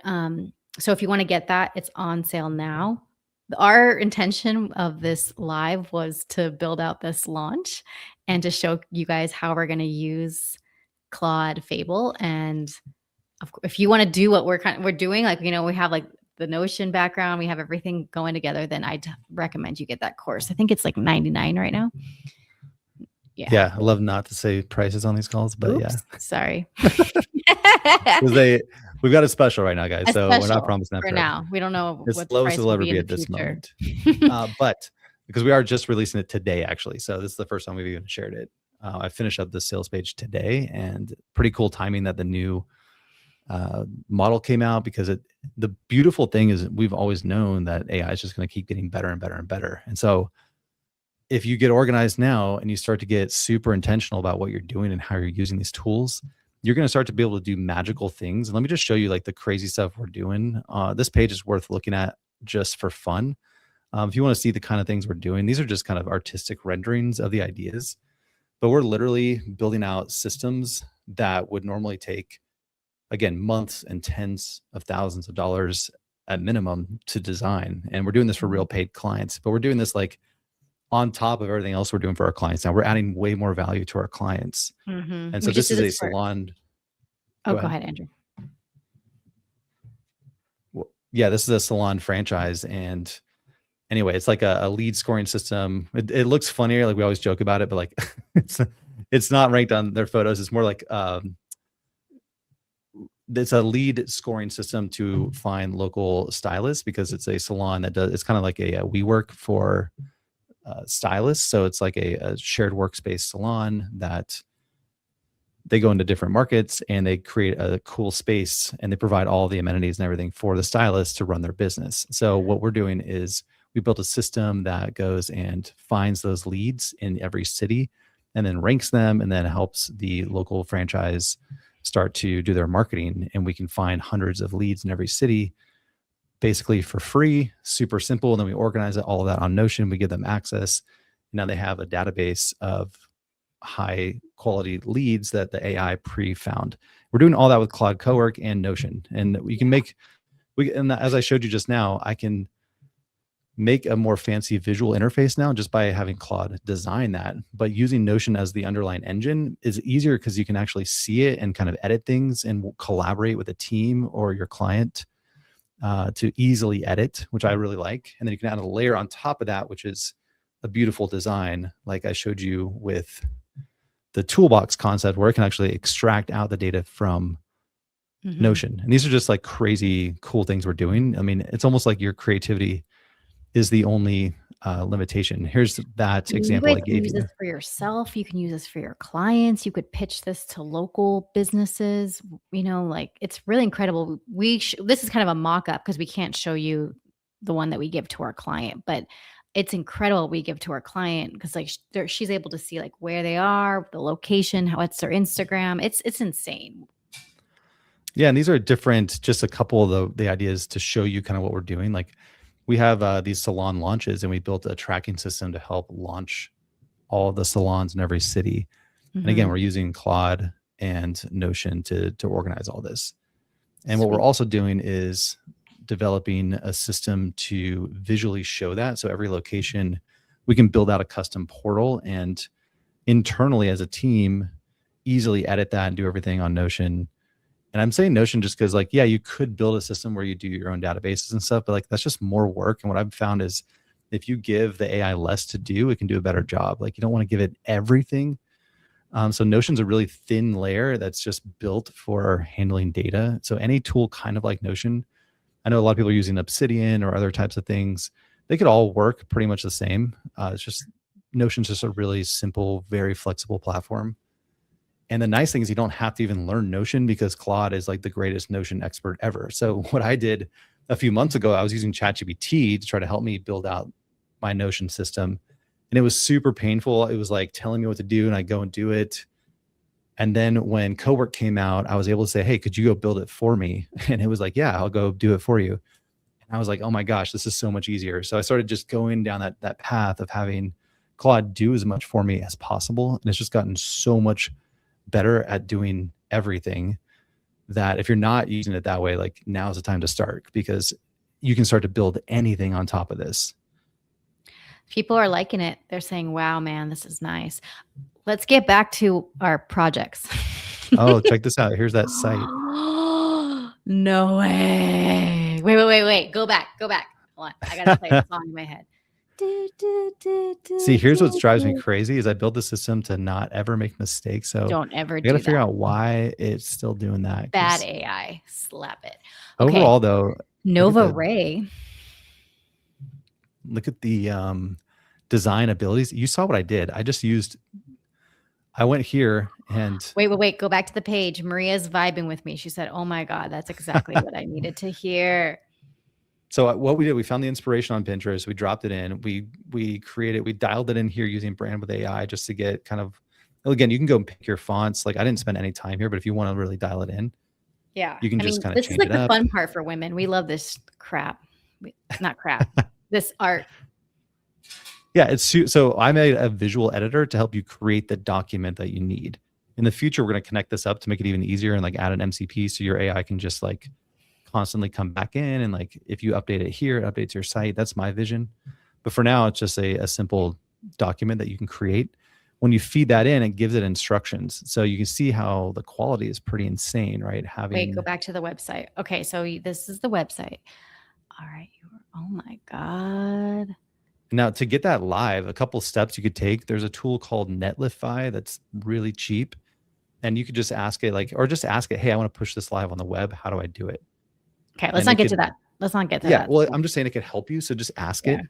so if you want to get that, it's on sale now. Our intention of this live was to build out this launch and to show you guys how we're going to use Claude Fable. And if you want to do what we're doing, like, we have like the Notion background, we have everything going together, then I'd recommend you get that course. I think it's like $99 right now. Yeah. I love not to say prices on these calls, but Oops, yeah. Sorry. We've got a special right now, guys. So we're not promising that for now. We don't know as what low the as price it'll will ever be be in at the this future. moment. But because we are just releasing it today, actually. So this is the first time we've even shared it. I finished up the sales page today, and pretty cool timing that the new model came out, because the beautiful thing is we've always known that AI is just going to keep getting better and better and better. And so if you get organized now and you start to get super intentional about what you're doing and how you're using these tools, you're going to start to be able to do magical things. And let me just show you like the crazy stuff we're doing. This page is worth looking at just for fun. If you want to see the kind of things we're doing, these are just kind of artistic renderings of the ideas, but we're literally building out systems that would normally take, again, months and tens of thousands of dollars at minimum to design. And we're doing this for real paid clients, but we're doing this like on top of everything else we're doing for our clients. Now we're adding way more value to our clients. Mm-hmm. And so this is a salon. Go ahead, Andrew. Well, yeah, this is a salon franchise. And anyway, it's like a lead scoring system. It looks funnier. Like, we always joke about it, but like it's not ranked on their photos. It's more like it's a lead scoring system to find local stylists, because it's a salon that does, it's kind of like a WeWork for stylists. So it's like a shared workspace salon that they go into different markets and they create a cool space, and they provide all the amenities and everything for the stylists to run their business. So what we're doing is we built a system that goes and finds those leads in every city and then ranks them, and then helps the local franchise start to do their marketing. And we can find hundreds of leads in every city basically for free, super simple. And then we organize it, all of that on Notion. We give them access. Now they have a database of high quality leads that the AI pre-found. We're doing all that with Claude Cowork and Notion. And we can make, and as I showed you just now, I can make a more fancy visual interface now just by having Claude design that. But using Notion as the underlying engine is easier because you can actually see it and kind of edit things and collaborate with a team or your client to easily edit, which I really like. And then you can add a layer on top of that, which is a beautiful design, like I showed you with the toolbox concept, where it can actually extract out the data from Notion. And these are just like crazy cool things we're doing. I mean, it's almost like your creativity is the only limitation. Here's that example I You can gave use you. this for yourself. You can use this for your clients. You could pitch this to local businesses. Like, it's really incredible. This is kind of a mock-up because we can't show you the one that we give to our client, but it's incredible we give to our client because like she's able to see like where they are, the location, what's their Instagram. It's insane. Yeah, and these are different, just a couple of the ideas to show you kind of what we're doing. Like we have these salon launches, and we built a tracking system to help launch all of the salons in every city. And again, we're using Claude and Notion to organize all this. And what we're also doing is developing a system to visually show that. So every location, we can build out a custom portal and internally as a team easily edit that and do everything on Notion. And I'm saying Notion just because, like, yeah, you could build a system where you do your own databases and stuff, but like that's just more work. And what I've found is if you give the AI less to do, it can do a better job. Like you don't want to give it everything. So Notion's a really thin layer that's just built for handling data. So any tool kind of like Notion, I know a lot of people are using Obsidian or other types of things. They could all work pretty much the same. It's just Notion's just a really simple, very flexible platform. And the nice thing is you don't have to even learn Notion because Claude is like the greatest Notion expert ever. So what I did a few months ago, I was using ChatGPT to try to help me build out my Notion system. And it was super painful. It was like telling me what to do, and I go and do it. And then when Cowork came out, I was able to say, hey, could you go build it for me? And it was like, yeah, I'll go do it for you. And I was like, oh my gosh, this is so much easier. So I started just going down that path of having Claude do as much for me as possible. And it's just gotten so much better at doing everything that if you're not using it that way, like now's the time to start, because you can start to build anything on top of this. People are liking it. They're saying, wow, man, this is nice. Let's get back to our projects. Oh, check this out. Here's that site. No way. Wait. Go back. Hold on. I got to play a song in my head. See, here's what drives me crazy is I built the system to not ever make mistakes. So don't ever I got to figure out why it's still doing that. Bad AI. Slap it. Okay. Overall, though, Nova Ray. Look at the design abilities. You saw what I did. I went here and wait. Go back to the page. Maria's vibing with me. She said, oh my God, that's exactly what I needed to hear. So what we did, we found the inspiration on Pinterest. We dropped it in. We dialed it in here using Brand with AI just to get kind of, again, you can go and pick your fonts. Like I didn't spend any time here, but if you want to really dial it in, yeah, you can just kind of change it up. This is like the fun part for women. We love this crap. Not crap. This art. Yeah, so I made a visual editor to help you create the document that you need. In the future, we're going to connect this up to make it even easier and like add an MCP so your AI can just like constantly come back in, and like if you update it here, it updates your site. That's my vision. But for now, it's just a simple document that you can create. When you feed that in, it gives it instructions. So you can see how the quality is pretty insane, right? Wait, go back to the website. Okay, so this is the website. All right. Oh my God. Now, to get that live, a couple steps you could take. There's a tool called Netlify that's really cheap, and you could just ask it like, or just ask it, hey, I want to push this live on the web. How do I do it? Okay, let's And not it get to could, that. Let's not get to yeah. that. Well, I'm just saying it could help you. So just ask Yeah. it.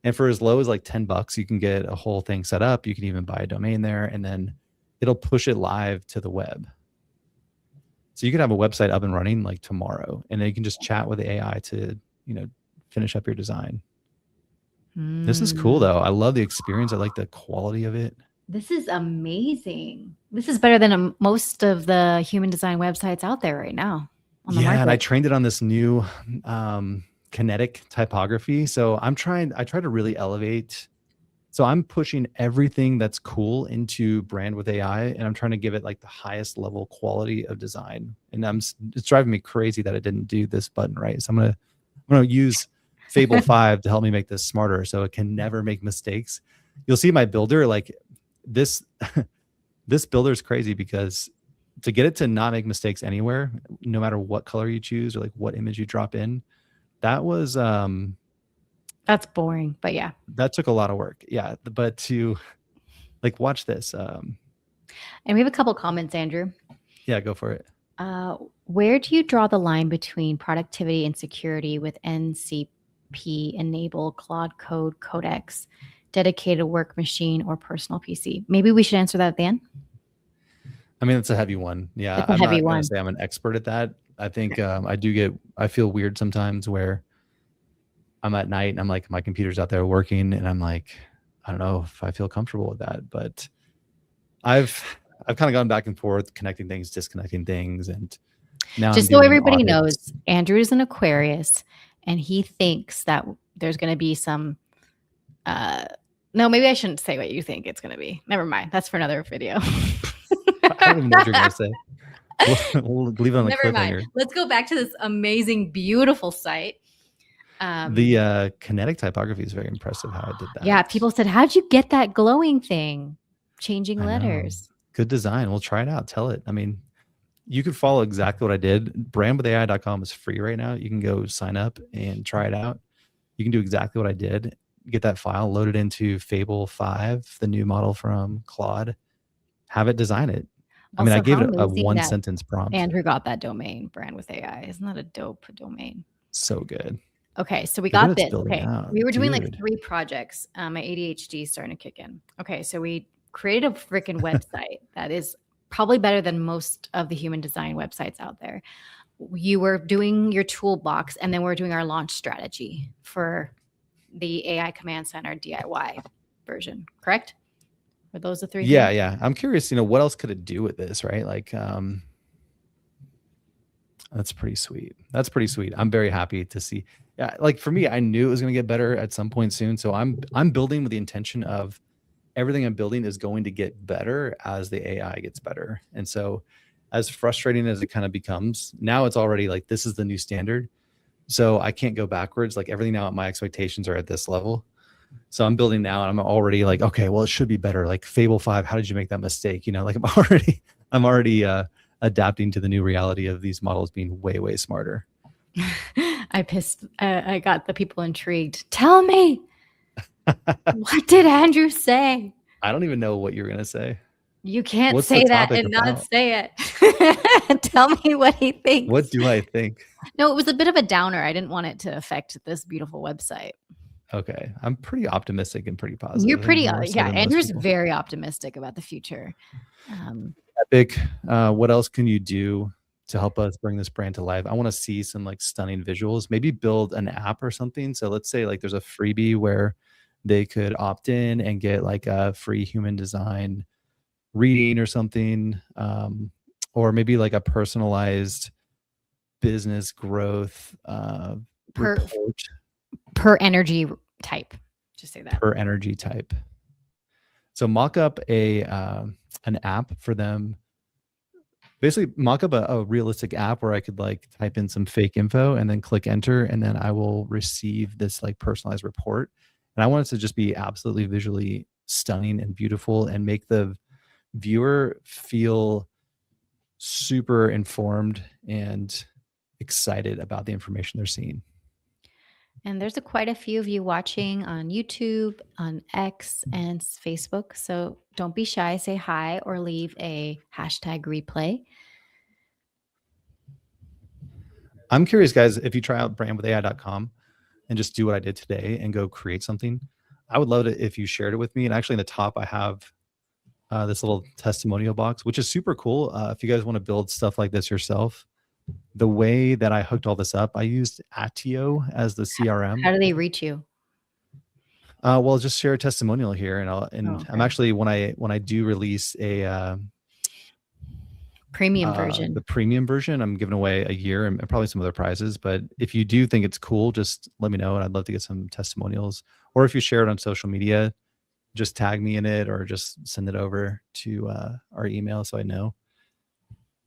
And for as low as like $10, you can get a whole thing set up. You can even buy a domain there, and then it'll push it live to the web. So you could have a website up and running like tomorrow, and then you can just chat with the AI to, finish up your design. This is cool Mm. though. I love the experience. I like the quality of it. This is amazing. This is better than most of the human design websites out there right now on the Yeah, and I market. trained it on this new kinetic typography. So I try to really elevate. So I'm pushing everything that's cool into Brand with AI, and I'm trying to give it like the highest level quality of design. And it's driving me crazy that it didn't do this button right. So I'm gonna use Fable 5 to help me make this smarter so it can never make mistakes. You'll see my builder like this. This builder is crazy because to get it to not make mistakes anywhere, no matter what color you choose or like what image you drop in, that was That's boring, but yeah. that took a lot of work. Yeah, but to like watch this. And we have a couple comments, Andrew. Yeah, go for it. Where do you draw the line between productivity and security with NCP enable Claude Code Codex, dedicated work machine, or personal PC? Maybe we should answer that at the end. I mean, it's a heavy one. Yeah, It's a I'm heavy not going one. to say I'm an expert at that. I think I feel weird sometimes where I'm at night and I'm like, my computer's out there working, and I'm like, I don't know if I feel comfortable with that. But I've kind of gone back and forth, connecting things, disconnecting things, and now Just I'm so doing everybody audits. knows, Andrew is an Aquarius, and he thinks that there's going to be some. No, maybe I shouldn't say what you think it's going to be. Never mind. That's for another video. I don't even know what you're going to say. We'll leave it on the Never mind. cliffhanger. Let's go back to this amazing, beautiful site. The kinetic typography is very impressive how I did that. Yeah, people said, how'd you get that glowing thing? Changing I know. letters. Good design. We'll try it out. Tell it. I mean, you could follow exactly what I did. Brandwithai.com is free right now. You can go sign up and try it out. You can do exactly what I did. Get that file, load it into Fable 5, the new model from Claude, have it design it. I mean, I gave it a one sentence prompt. Andrew got that domain, Brand with AI. Isn't that a dope domain? So good. Okay, so we got this. Okay, out, we were doing like 3 projects. My ADHD is starting to kick in. Okay, so we created a freaking website that is probably better than most of the human design websites out there. You were doing your toolbox, and then we're doing our launch strategy for the AI Command Center DIY version, correct? Were those the 3 things? Yeah. I'm curious, what else could it do with this, right? Like, that's pretty sweet. I'm very happy to see. Yeah, like for me, I knew it was going to get better at some point soon. So I'm building with the intention of everything I'm building is going to get better as the AI gets better. And so as frustrating as it kind of becomes, now it's already like, this is the new standard. So I can't go backwards. Like everything now, my expectations are at this level. So I'm building now and I'm already like, okay, well, it should be better. Like Fable 5, how did you make that mistake? Like I'm already adapting to the new reality of these models being way, way smarter. I got the people intrigued. Tell me, what did Andrew say? I don't even know what you're going to say. You can't say that and not say it. Tell me what he thinks. What do I think? No, it was a bit of a downer. I didn't want it to affect this beautiful website. Okay. I'm pretty optimistic and pretty positive. You're pretty, yeah. Andrew's very optimistic about the future. Epic. What else can you do to help us bring this brand to life? I want to see some like stunning visuals, maybe build an app or something. So let's say like there's a freebie where they could opt in and get like a free human design reading or something, or maybe like a personalized business growth report per energy type. Just say that per energy type. So mock up an app for them. Basically mock up a realistic app where I could like type in some fake info and then click enter, and then I will receive this like personalized report. And I want it to just be absolutely visually stunning and beautiful and make the viewer feel super informed and excited about the information they're seeing. And there's quite a few of you watching on YouTube, on X, and Facebook. So don't be shy. Say hi or leave a hashtag replay. I'm curious, guys, if you try out brandwithai.com and just do what I did today and go create something, I would love it if you shared it with me. And actually, in the top, I have this little testimonial box, which is super cool. If you guys want to build stuff like this yourself, the way that I hooked all this up, I used Attio as the CRM. How do they reach you? Well, just share a testimonial here, and Oh, I'm okay. actually when I do release Premium version. the premium version, I'm giving away a year and probably some other prizes. But if you do think it's cool, just let me know, and I'd love to get some testimonials. Or if you share it on social media, just tag me in it, or just send it over to our email so I know,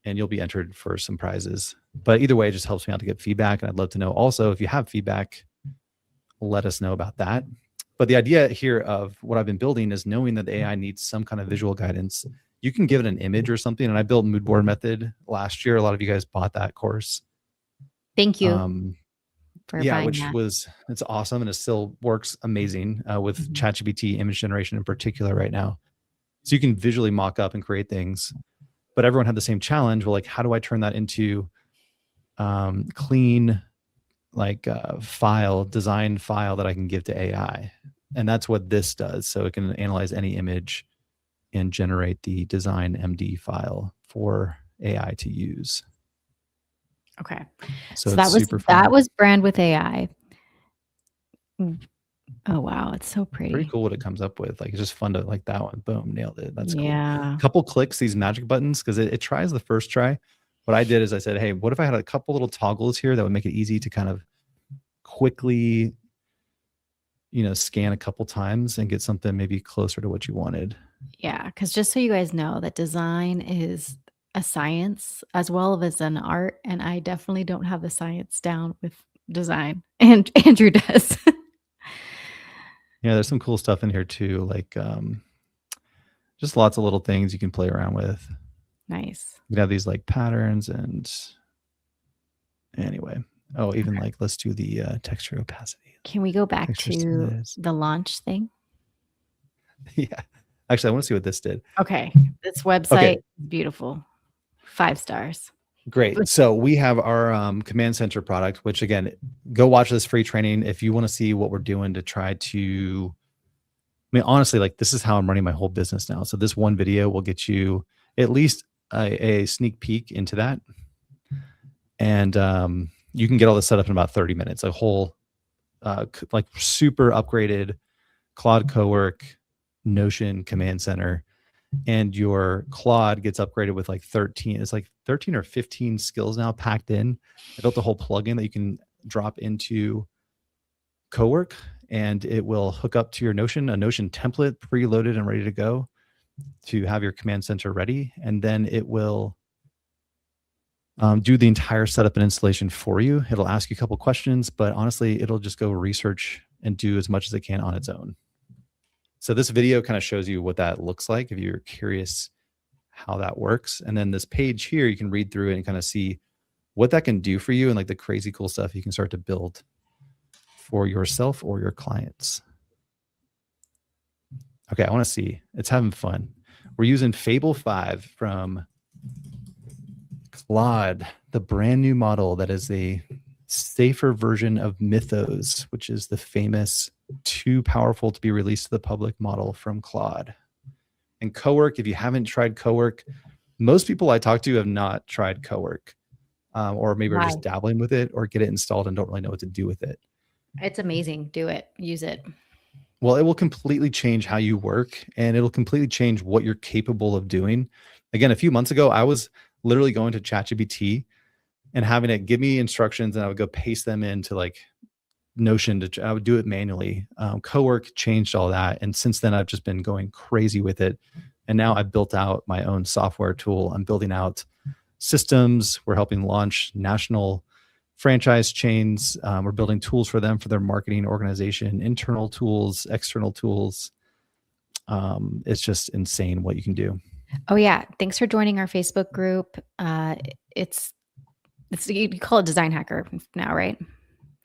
and you'll be entered for some prizes. But either way, it just helps me out to get feedback, and I'd love to know also if you have feedback, let us know about that. But the idea here of what I've been building is knowing that the AI needs some kind of visual guidance. You can give it an image or something. And I built Mood Board Method last year. A lot of you guys bought that course. Thank you for Yeah, buying which that. it's awesome, and it still works amazing with ChatGPT image generation in particular right now. So you can visually mock up and create things, but everyone had the same challenge. Well, like, how do I turn that into clean, like design file that I can give to AI? And that's what this does. So it can analyze any image and generate the design MD file for AI to use. Okay. So that it's super fun. was Brand with AI. Oh wow, it's so pretty. Pretty cool what it comes up with. Like, it's just fun to like that one. Boom, nailed it. That's cool. Yeah. Couple clicks, these magic buttons, because it tries the first try. What I did is I said, hey, what if I had a couple little toggles here that would make it easy to kind of quickly, scan a couple times and get something maybe closer to what you wanted. Yeah, because just so you guys know that design is a science as well as an art, and I definitely don't have the science down with design, and Andrew does. Yeah, there's some cool stuff in here too, like just lots of little things you can play around with. Nice. You can have these like patterns, and anyway. Oh, even like, let's do the texture opacity. Can we go back Texture to the launch thing? Yeah. Actually, I want to see what this did. Okay. This website is beautiful. 5 stars. Great. So we have our command center product, which again, go watch this free training if you want to see what we're doing to try to, I mean, honestly, like, this is how I'm running my whole business now. So this one video will get you at least a sneak peek into that. And you can get all this set up in about 30 minutes, a whole like super upgraded Claude Cowork, Notion command center. And your Claude gets upgraded with like 13. It's like 13 or 15 skills now packed in. I built a whole plugin that you can drop into Cowork, and it will hook up to your Notion, a Notion template preloaded and ready to go to have your command center ready. And then it will do the entire setup and installation for you. It'll ask you a couple questions, but honestly, it'll just go research and do as much as it can on its own. So this video kind of shows you what that looks like if you're curious how that works. And then this page here, you can read through it and kind of see what that can do for you and like the crazy cool stuff you can start to build for yourself or your clients. Okay, I want to see. It's having fun. We're using Fable 5 from Claude, the brand new model that is a safer version of Mythos, which is the famous too powerful to be released to the public model from Claude. And Cowork, if you haven't tried Cowork, most people I talk to have not tried Cowork, or maybe are just dabbling with it or get it installed and don't really know what to do with it. It's amazing. Do it. Use it. Well, it will completely change how you work, and it'll completely change what you're capable of doing. Again, a few months ago, I was literally going to ChatGPT and having it give me instructions, and I would go paste them into like Notion. I would do it manually. Cowork changed all that, and since then I've just been going crazy with it. And now I've built out my own software tool. I'm building out systems. We're helping launch national franchise chains. We're building tools for them for their marketing organization, internal tools, external tools. It's just insane what you can do. Oh yeah, thanks for joining our Facebook group. It's you call it Design Hacker now, right?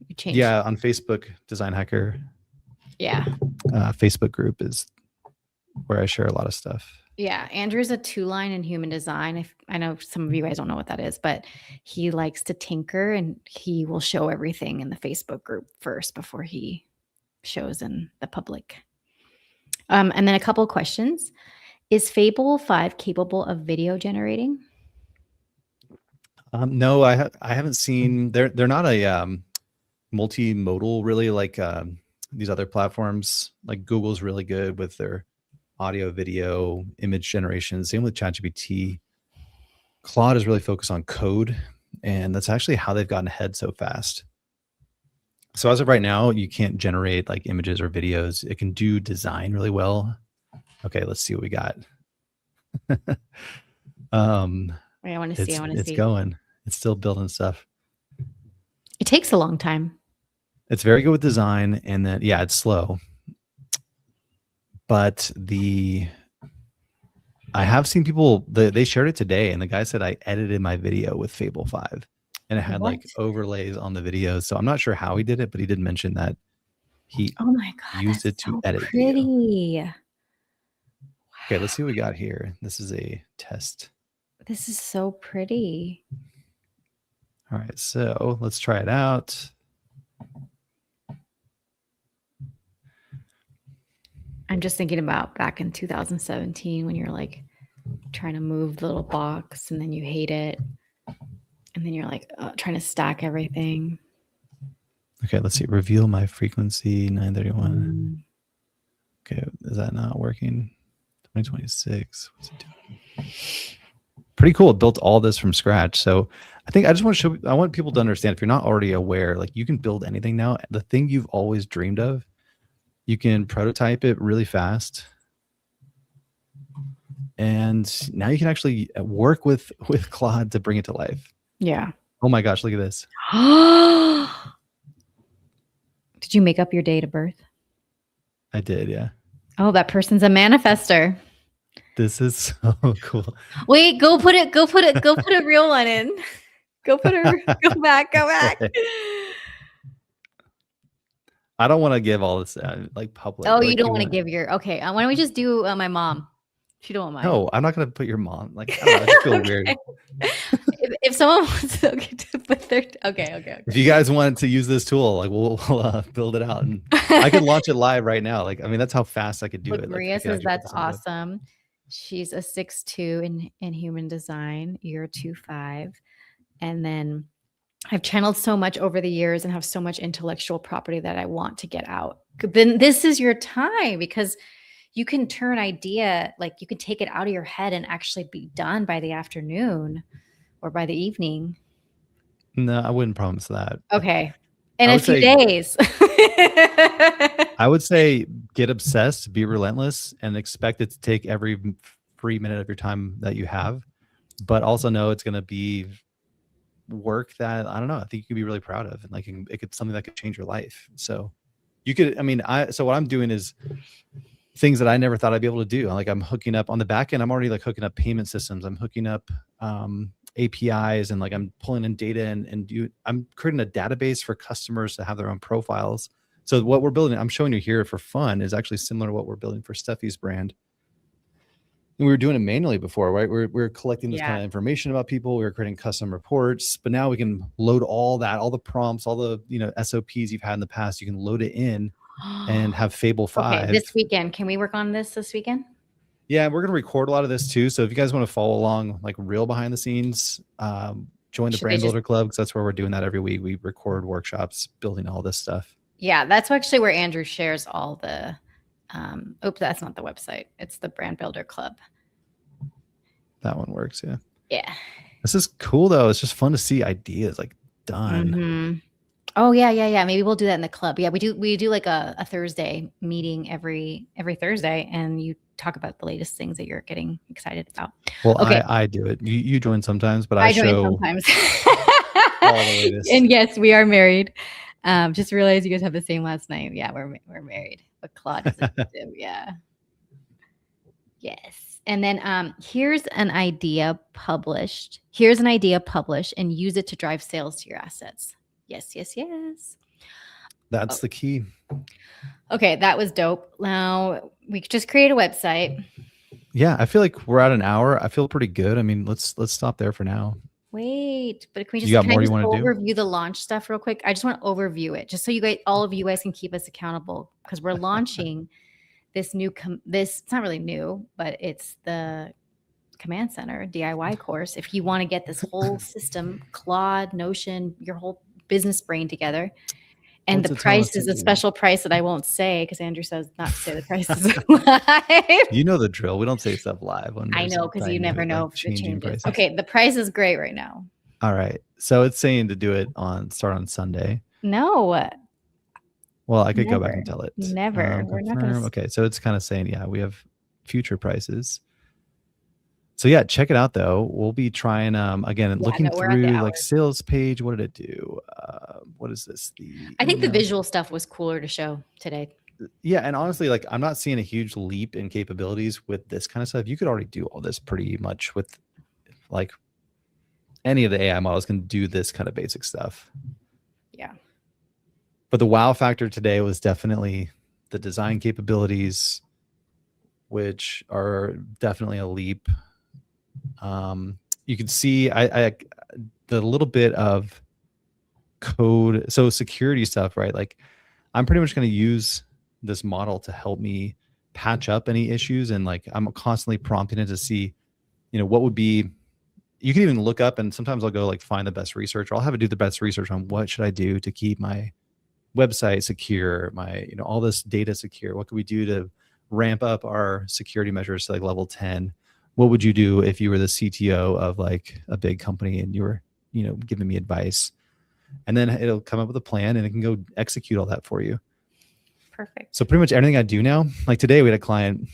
You changed. Yeah, on Facebook, Design Hacker Yeah. Facebook group is where I share a lot of stuff. Yeah. Andrew's a 2-line in human design. I know some of you guys don't know what that is, but he likes to tinker and he will show everything in the Facebook group first before he shows in the public. And then a couple of questions. Is Fable 5 capable of video generating? No, I haven't seen. They're not a multimodal really like these other platforms. Like Google's really good with their audio, video, image generation. Same with ChatGPT. Claude is really focused on code, and that's actually how they've gotten ahead so fast. So as of right now, you can't generate like images or videos. It can do design really well. Okay, let's see what we got. Wait, I want to see. It's going. It's still building stuff. It takes a long time. It's very good with design, and then yeah, it's slow. But I have seen people they shared it today, and the guy said I edited my video with Fable 5, and it had What? like overlays on the video. So I'm not sure how he did it, but he did mention that he Oh my God. used it That's to so edit video. pretty. Okay, let's see what we got here. This is a test. This is so pretty. All right, so let's try it out. I'm just thinking about back in 2017 when you're like trying to move the little box and then you hate it. And then you're like trying to stack everything. Okay, let's see. Reveal my frequency 931. Okay, is that not working? 2026. What's it doing? Pretty cool. It built all this from scratch. So I think I just want to show, I want people to understand, if you're not already aware, like you can build anything now. The thing you've always dreamed of, you can prototype it really fast. And now you can actually work with Claude to bring it to life. Yeah. Oh my gosh, look at this. Did you make up your date of birth? I did, yeah. Oh, that person's a manifester. This is so cool. Wait, go put a real one in. Go back. I don't want to give all this like public. Oh, like, you don't want to give your, okay. Why don't we just do my mom? She don't want mine. No, I'm not going to put your mom. Like, I don't know, I just feel weird. If someone wants to put their, okay. If you guys want to use this tool, like we'll build it out, and I could launch it live right now. Like, I mean, that's how fast I could do it. Maria like, says that's awesome. She's a 6'2" in human design. You're a 2'5", and then I've channeled so much over the years and have so much intellectual property that I want to get out. Then this is your time, because you can turn idea, like you can take it out of your head and actually be done by the afternoon or by the evening. No, I wouldn't promise that. Okay. In a few days. I would say get obsessed, be relentless, and expect it to take every free minute of your time that you have. But also know it's going to be work that, I don't know, I think you could be really proud of. And like it could something that could change your life. So you could, I mean, so what I'm doing is things that I never thought I'd be able to do. Like I'm hooking up on the back end. I'm already like hooking up payment systems. I'm hooking up APIs, and like I'm pulling in data I'm creating a database for customers to have their own profiles. So what we're building, I'm showing you here for fun, is actually similar to what we're building for Steffi's brand. And we were doing it manually before, right? We're collecting this kind of information about people. We were creating custom reports, but now we can load all that, all the prompts, all the SOPs you've had in the past. You can load it in and have Fable 5. Okay, this weekend. Can we work on this weekend? Yeah, we're going to record a lot of this too. So if you guys want to follow along, like real behind the scenes, join the Brand Builder Club, because that's where we're doing that every week. We record workshops building all this stuff. Yeah, that's actually where Andrew shares all the, that's not the website. It's the Brand Builder Club. That one works, yeah. Yeah. This is cool though. It's just fun to see ideas like done. Mm-hmm. Oh yeah. Maybe we'll do that in the club. Yeah, we do like a Thursday meeting every Thursday, and you talk about the latest things that you're getting excited about. Well, okay. I do it. You join sometimes, but I join show sometimes. all the latest. And yes, we are married. Just realized you guys have the same last name. Yeah, we're married. But Claude is addictive. Yeah. Yes. And then here's an idea published. And use it to drive sales to your assets. Yes. That's the key. Okay, that was dope. Now we could just create a website. Yeah, I feel like we're at an hour. I feel pretty good. I mean, let's stop there for now. Wait, but You got can I more you just want to do? overview the launch stuff real quick? I just want to overview it just so you guys, all of you guys can keep us accountable because we're launching this new, it's not really new, but it's the Command Center DIY course. If you want to get this whole system, Claude, Notion, your whole business brain together. And What's the it telling us price to is a do? special price that I won't say because Andrew says not to say the prices live. You know the drill. We don't say stuff live when I there's know because you never dynamic, know like if it changing changes. prices. Okay, the price is great right now. All right. So it's saying to do it start on Sunday. No, Well, I could go back never, and tell it. never. We're not going Confirm. to. Okay. So it's kind of saying, yeah, we have future prices. So yeah, check it out though. We'll be trying again looking We're at the through hour. like sales page. What did it do? What is this? I think the visual stuff was cooler to show today. Yeah, and honestly, like I'm not seeing a huge leap in capabilities with this kind of stuff. You could already do all this pretty much with like any of the AI models can do this kind of basic stuff. Yeah. But the wow factor today was definitely the design capabilities, which are definitely a leap. You can see the little bit of code, so security stuff, right? Like I'm pretty much going to use this model to help me patch up any issues, and like I'm constantly prompting it to see, what would be. You can even look up, and sometimes I'll go like find the best research, or I'll have it do the best research on what should I do to keep my website secure, my all this data secure. What could we do to ramp up our security measures to like level 10? What would you do if you were the CTO of like a big company and you were giving me advice? And then it'll come up with a plan and it can go execute all that for you. Perfect. So pretty much everything I do now, like today we had a client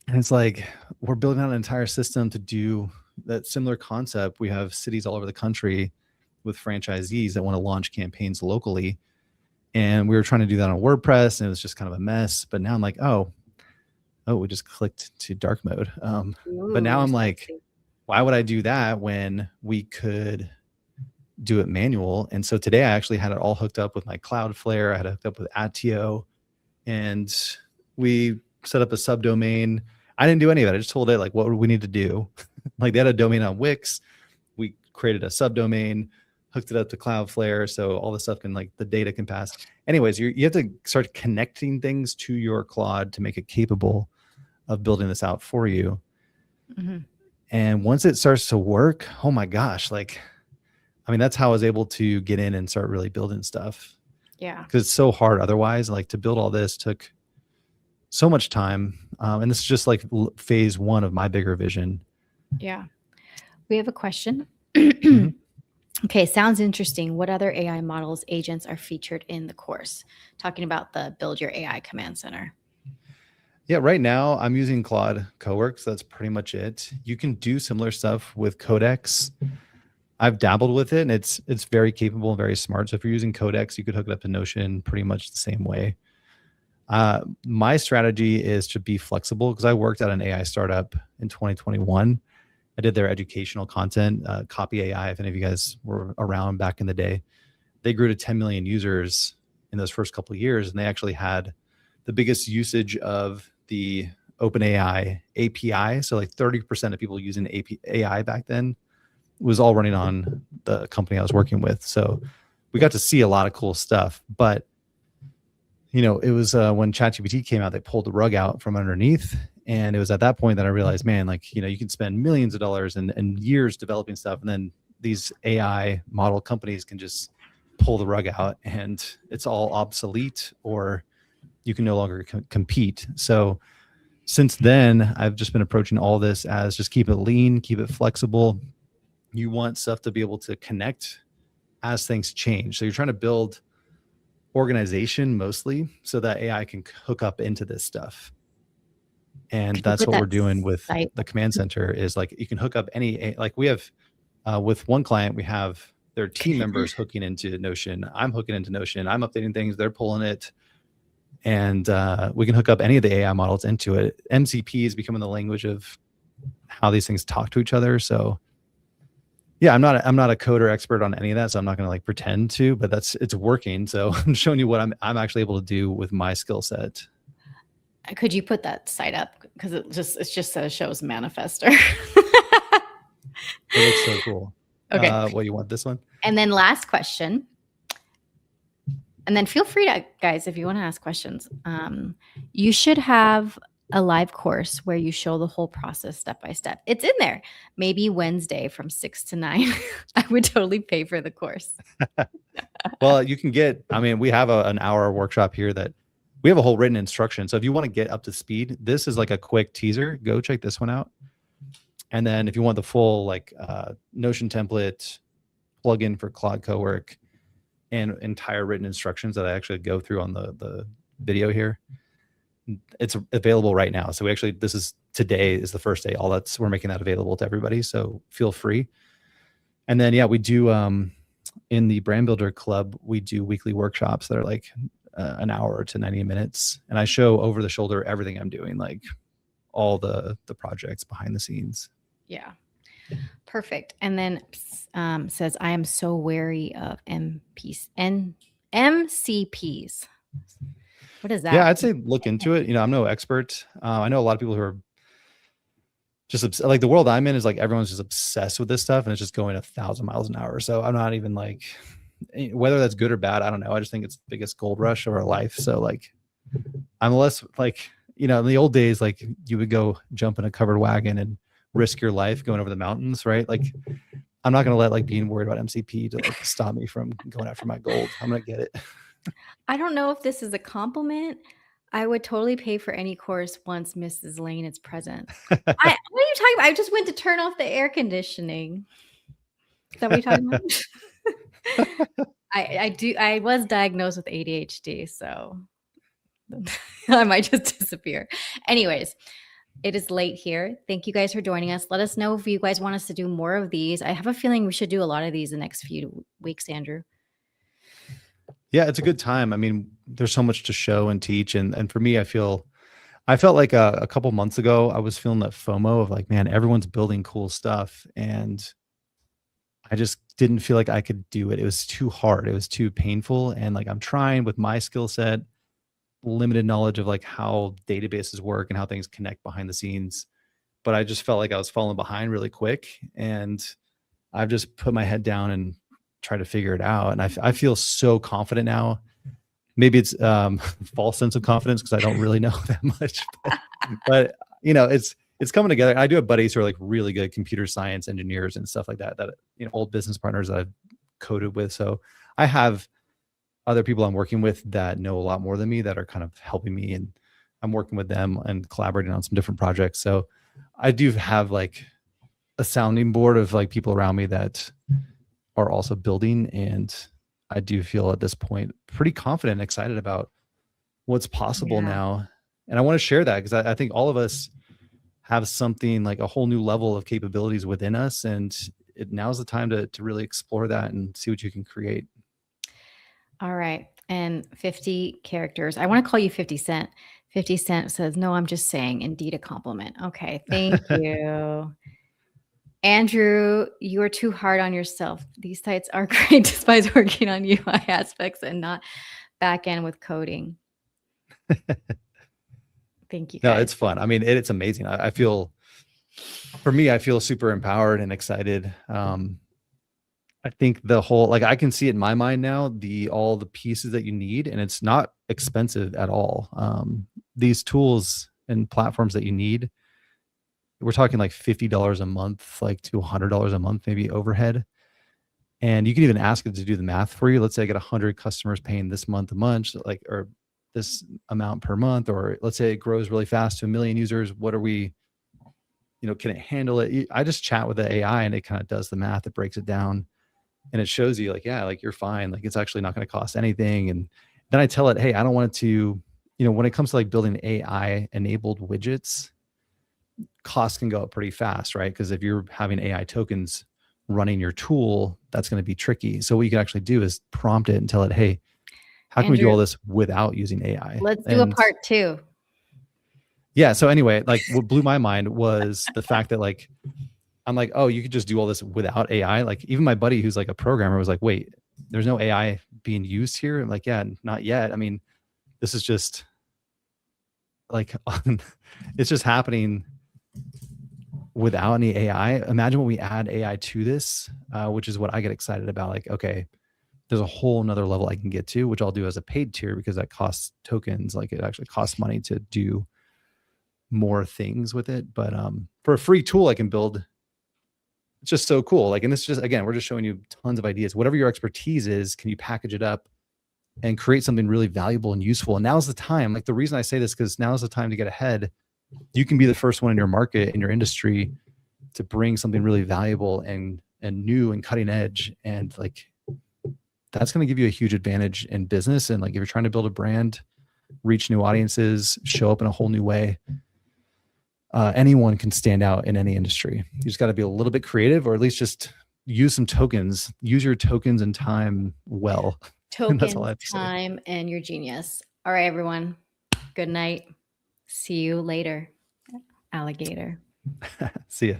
and it's like, we're building out an entire system to do that similar concept. We have cities all over the country with franchisees that want to launch campaigns locally. And we were trying to do that on WordPress and it was just kind of a mess. But now I'm like, oh, we just clicked to dark mode. But now I'm like, why would I do that when we could do it manual? And so today I actually had it all hooked up with my Cloudflare. I had it hooked up with Attio, and we set up a subdomain. I didn't do any of it. I just told it like what we need to do. Like they had a domain on Wix. We created a subdomain, hooked it up to Cloudflare, so all the stuff can like the data can pass. Anyways, you have to start connecting things to your Claude to make it capable of building this out for you. Mm-hmm. And once it starts to work, oh my gosh, like, I mean, that's how I was able to get in and start really building stuff. Yeah. Because it's so hard otherwise. Like to build all this took so much time. And this is just like phase one of my bigger vision. Yeah. We have a question. Mm-hmm. Okay, sounds interesting. What other AI models, agents are featured in the course? Talking about the Build Your AI Command Center. Yeah, right now I'm using Claude Coworks. That's pretty much it. You can do similar stuff with Codex. I've dabbled with it, and it's very capable and very smart. So if you're using Codex, you could hook it up to Notion pretty much the same way. My strategy is to be flexible because I worked at an AI startup in 2021. I did their educational content, Copy AI. If any of you guys were around back in the day, they grew to 10 million users in those first couple of years, and they actually had the biggest usage of the OpenAI API. So like 30% of people using AI back then was all running on the company I was working with. So we got to see a lot of cool stuff. But it was when ChatGPT came out, they pulled the rug out from underneath. And it was at that point that I realized, man, like, you can spend millions of dollars and years developing stuff. And then these AI model companies can just pull the rug out and it's all obsolete, or you can no longer compete. So since then, I've just been approaching all this as just keep it lean, keep it flexible. You want stuff to be able to connect as things change. So you're trying to build organization mostly so that AI can hook up into this stuff. And that's what we're doing with the command center is like, you can hook up any, like we have with one client, we have their team members hooking into Notion. I'm hooking into Notion. I'm updating things. They're pulling it. And we can hook up any of the AI models into it. MCP is becoming the language of how these things talk to each other. So Yeah, I'm not a coder expert on any of that, so I'm not going to like pretend to, but it's working. So I'm showing you what I'm actually able to do with my skill set. Could you put that site up? Because it just says shows manifester. It looks so cool. Okay. What, you want this one? And then last question. And then feel free to, guys, if you want to ask questions, you should have a live course where you show the whole process step by step. It's in there. Maybe Wednesday from 6 to 9. I would totally pay for the course. Well, you can get, I mean, we have an hour workshop here that we have a whole written instruction. So if you want to get up to speed, this is like a quick teaser. Go check this one out. And then if you want the full like Notion template, plugin for Claude Cowork, and entire written instructions that I actually go through on the video here, it's available right now. So we actually, today is the first day. We're making that available to everybody. So feel free. And then, yeah, we do, in the Brand Builder Club, we do weekly workshops that are like an hour to 90 minutes. And I show over the shoulder everything I'm doing, like all the projects behind the scenes. Yeah. Perfect. And then says, I am so wary of MCPs. What is that? Yeah, I'd say look into it. You know, I'm no expert. I know a lot of people who are just like, the world I'm in is like everyone's just obsessed with this stuff and it's just going 1,000 miles an hour. So I'm not even like, whether that's good or bad, I don't know. I just think it's the biggest gold rush of our life. So like, I'm less like, you know, in the old days, like you would go jump in a covered wagon and risk your life going over the mountains, right? Like, I'm not going to let like being worried about MCP to like stop me from going after my gold. I'm going to get it. I don't know if this is a compliment. I would totally pay for any course once Mrs. Lane is present. What are you talking about? I just went to turn off the air conditioning. Is that what you're talking about? I was diagnosed with ADHD, so I might just disappear. Anyways, it is late here. Thank you guys for joining us. Let us know if you guys want us to do more of these. I have a feeling we should do a lot of these the next few weeks, Andrew. Yeah, it's a good time. I mean, there's so much to show and teach. And for me, I felt like a couple months ago, I was feeling that FOMO of like, man, everyone's building cool stuff. And I just didn't feel like I could do it. It was too hard. It was too painful. And like, I'm trying with my skill set, limited knowledge of like how databases work and how things connect behind the scenes. But I just felt like I was falling behind really quick. And I've just put my head down and try to figure it out. And I feel so confident now. Maybe it's false sense of confidence because I don't really know that much, but you know, it's coming together. I do have buddies who are like really good computer science engineers and stuff like that, you know, old business partners that I've coded with. So I have other people I'm working with that know a lot more than me that are kind of helping me, and I'm working with them and collaborating on some different projects. So I do have like a sounding board of like people around me that are also building, and I do feel at this point pretty confident and excited about what's possible now. And I want to share that because I think all of us have something like a whole new level of capabilities within us, and now's the time to really explore that and see what you can create. All right. And 50 characters. I want to call you 50 Cent. 50 Cent says, no, I'm just saying, indeed a compliment. Okay. Thank you. Andrew, you are too hard on yourself. These sites are great despite working on UI aspects and not back end with coding. Thank you, guys. No, it's fun. I mean, it's amazing. I feel, for me, I feel super empowered and excited. I think the whole, like, I can see it in my mind now, all the pieces that you need, and it's not expensive at all. These tools and platforms that you need, we're talking like $50 a month, like to $100 a month, maybe overhead. And you can even ask it to do the math for you. Let's say I get 100 customers paying this month a month, like, or this amount per month, or let's say it grows really fast to 1 million users. What are we, you know, can it handle it? I just chat with the AI and it kind of does the math. It breaks it down and it shows you like, yeah, like you're fine. Like it's actually not going to cost anything. And then I tell it, hey, I don't want it to, you know, when it comes to like building AI enabled widgets, costs can go up pretty fast, right? Because if you're having AI tokens running your tool, that's going to be tricky. So what you can actually do is prompt it and tell it, hey, how can we do all this without using AI? Let's do a part 2. Yeah. So anyway, like what blew my mind was the fact that like I'm like, oh, you could just do all this without AI. Like even my buddy who's like a programmer was like, wait, there's no AI being used here. I'm like, yeah, not yet. I mean, this is just like, it's just happening without any AI. Imagine when we add AI to this, which is what I get excited about. Like, okay, there's a whole nother level I can get to, which I'll do as a paid tier because that costs tokens. Like it actually costs money to do more things with it. But for a free tool I can build, it's just so cool. Like, and it's just, again, we're just showing you tons of ideas. Whatever your expertise is, can you package it up and create something really valuable and useful? And now's the time. Like the reason I say this, because now's the time to get ahead. You can be the first one in your market, in your industry, to bring something really valuable and new and cutting edge. And like, that's going to give you a huge advantage in business. And like, if you're trying to build a brand, reach new audiences, show up in a whole new way, anyone can stand out in any industry. You just got to be a little bit creative, or at least just use some tokens, use your tokens and time well. That's all I Tokens, have to say. time, and your genius. All right, everyone. Good night. See you later, alligator. See ya.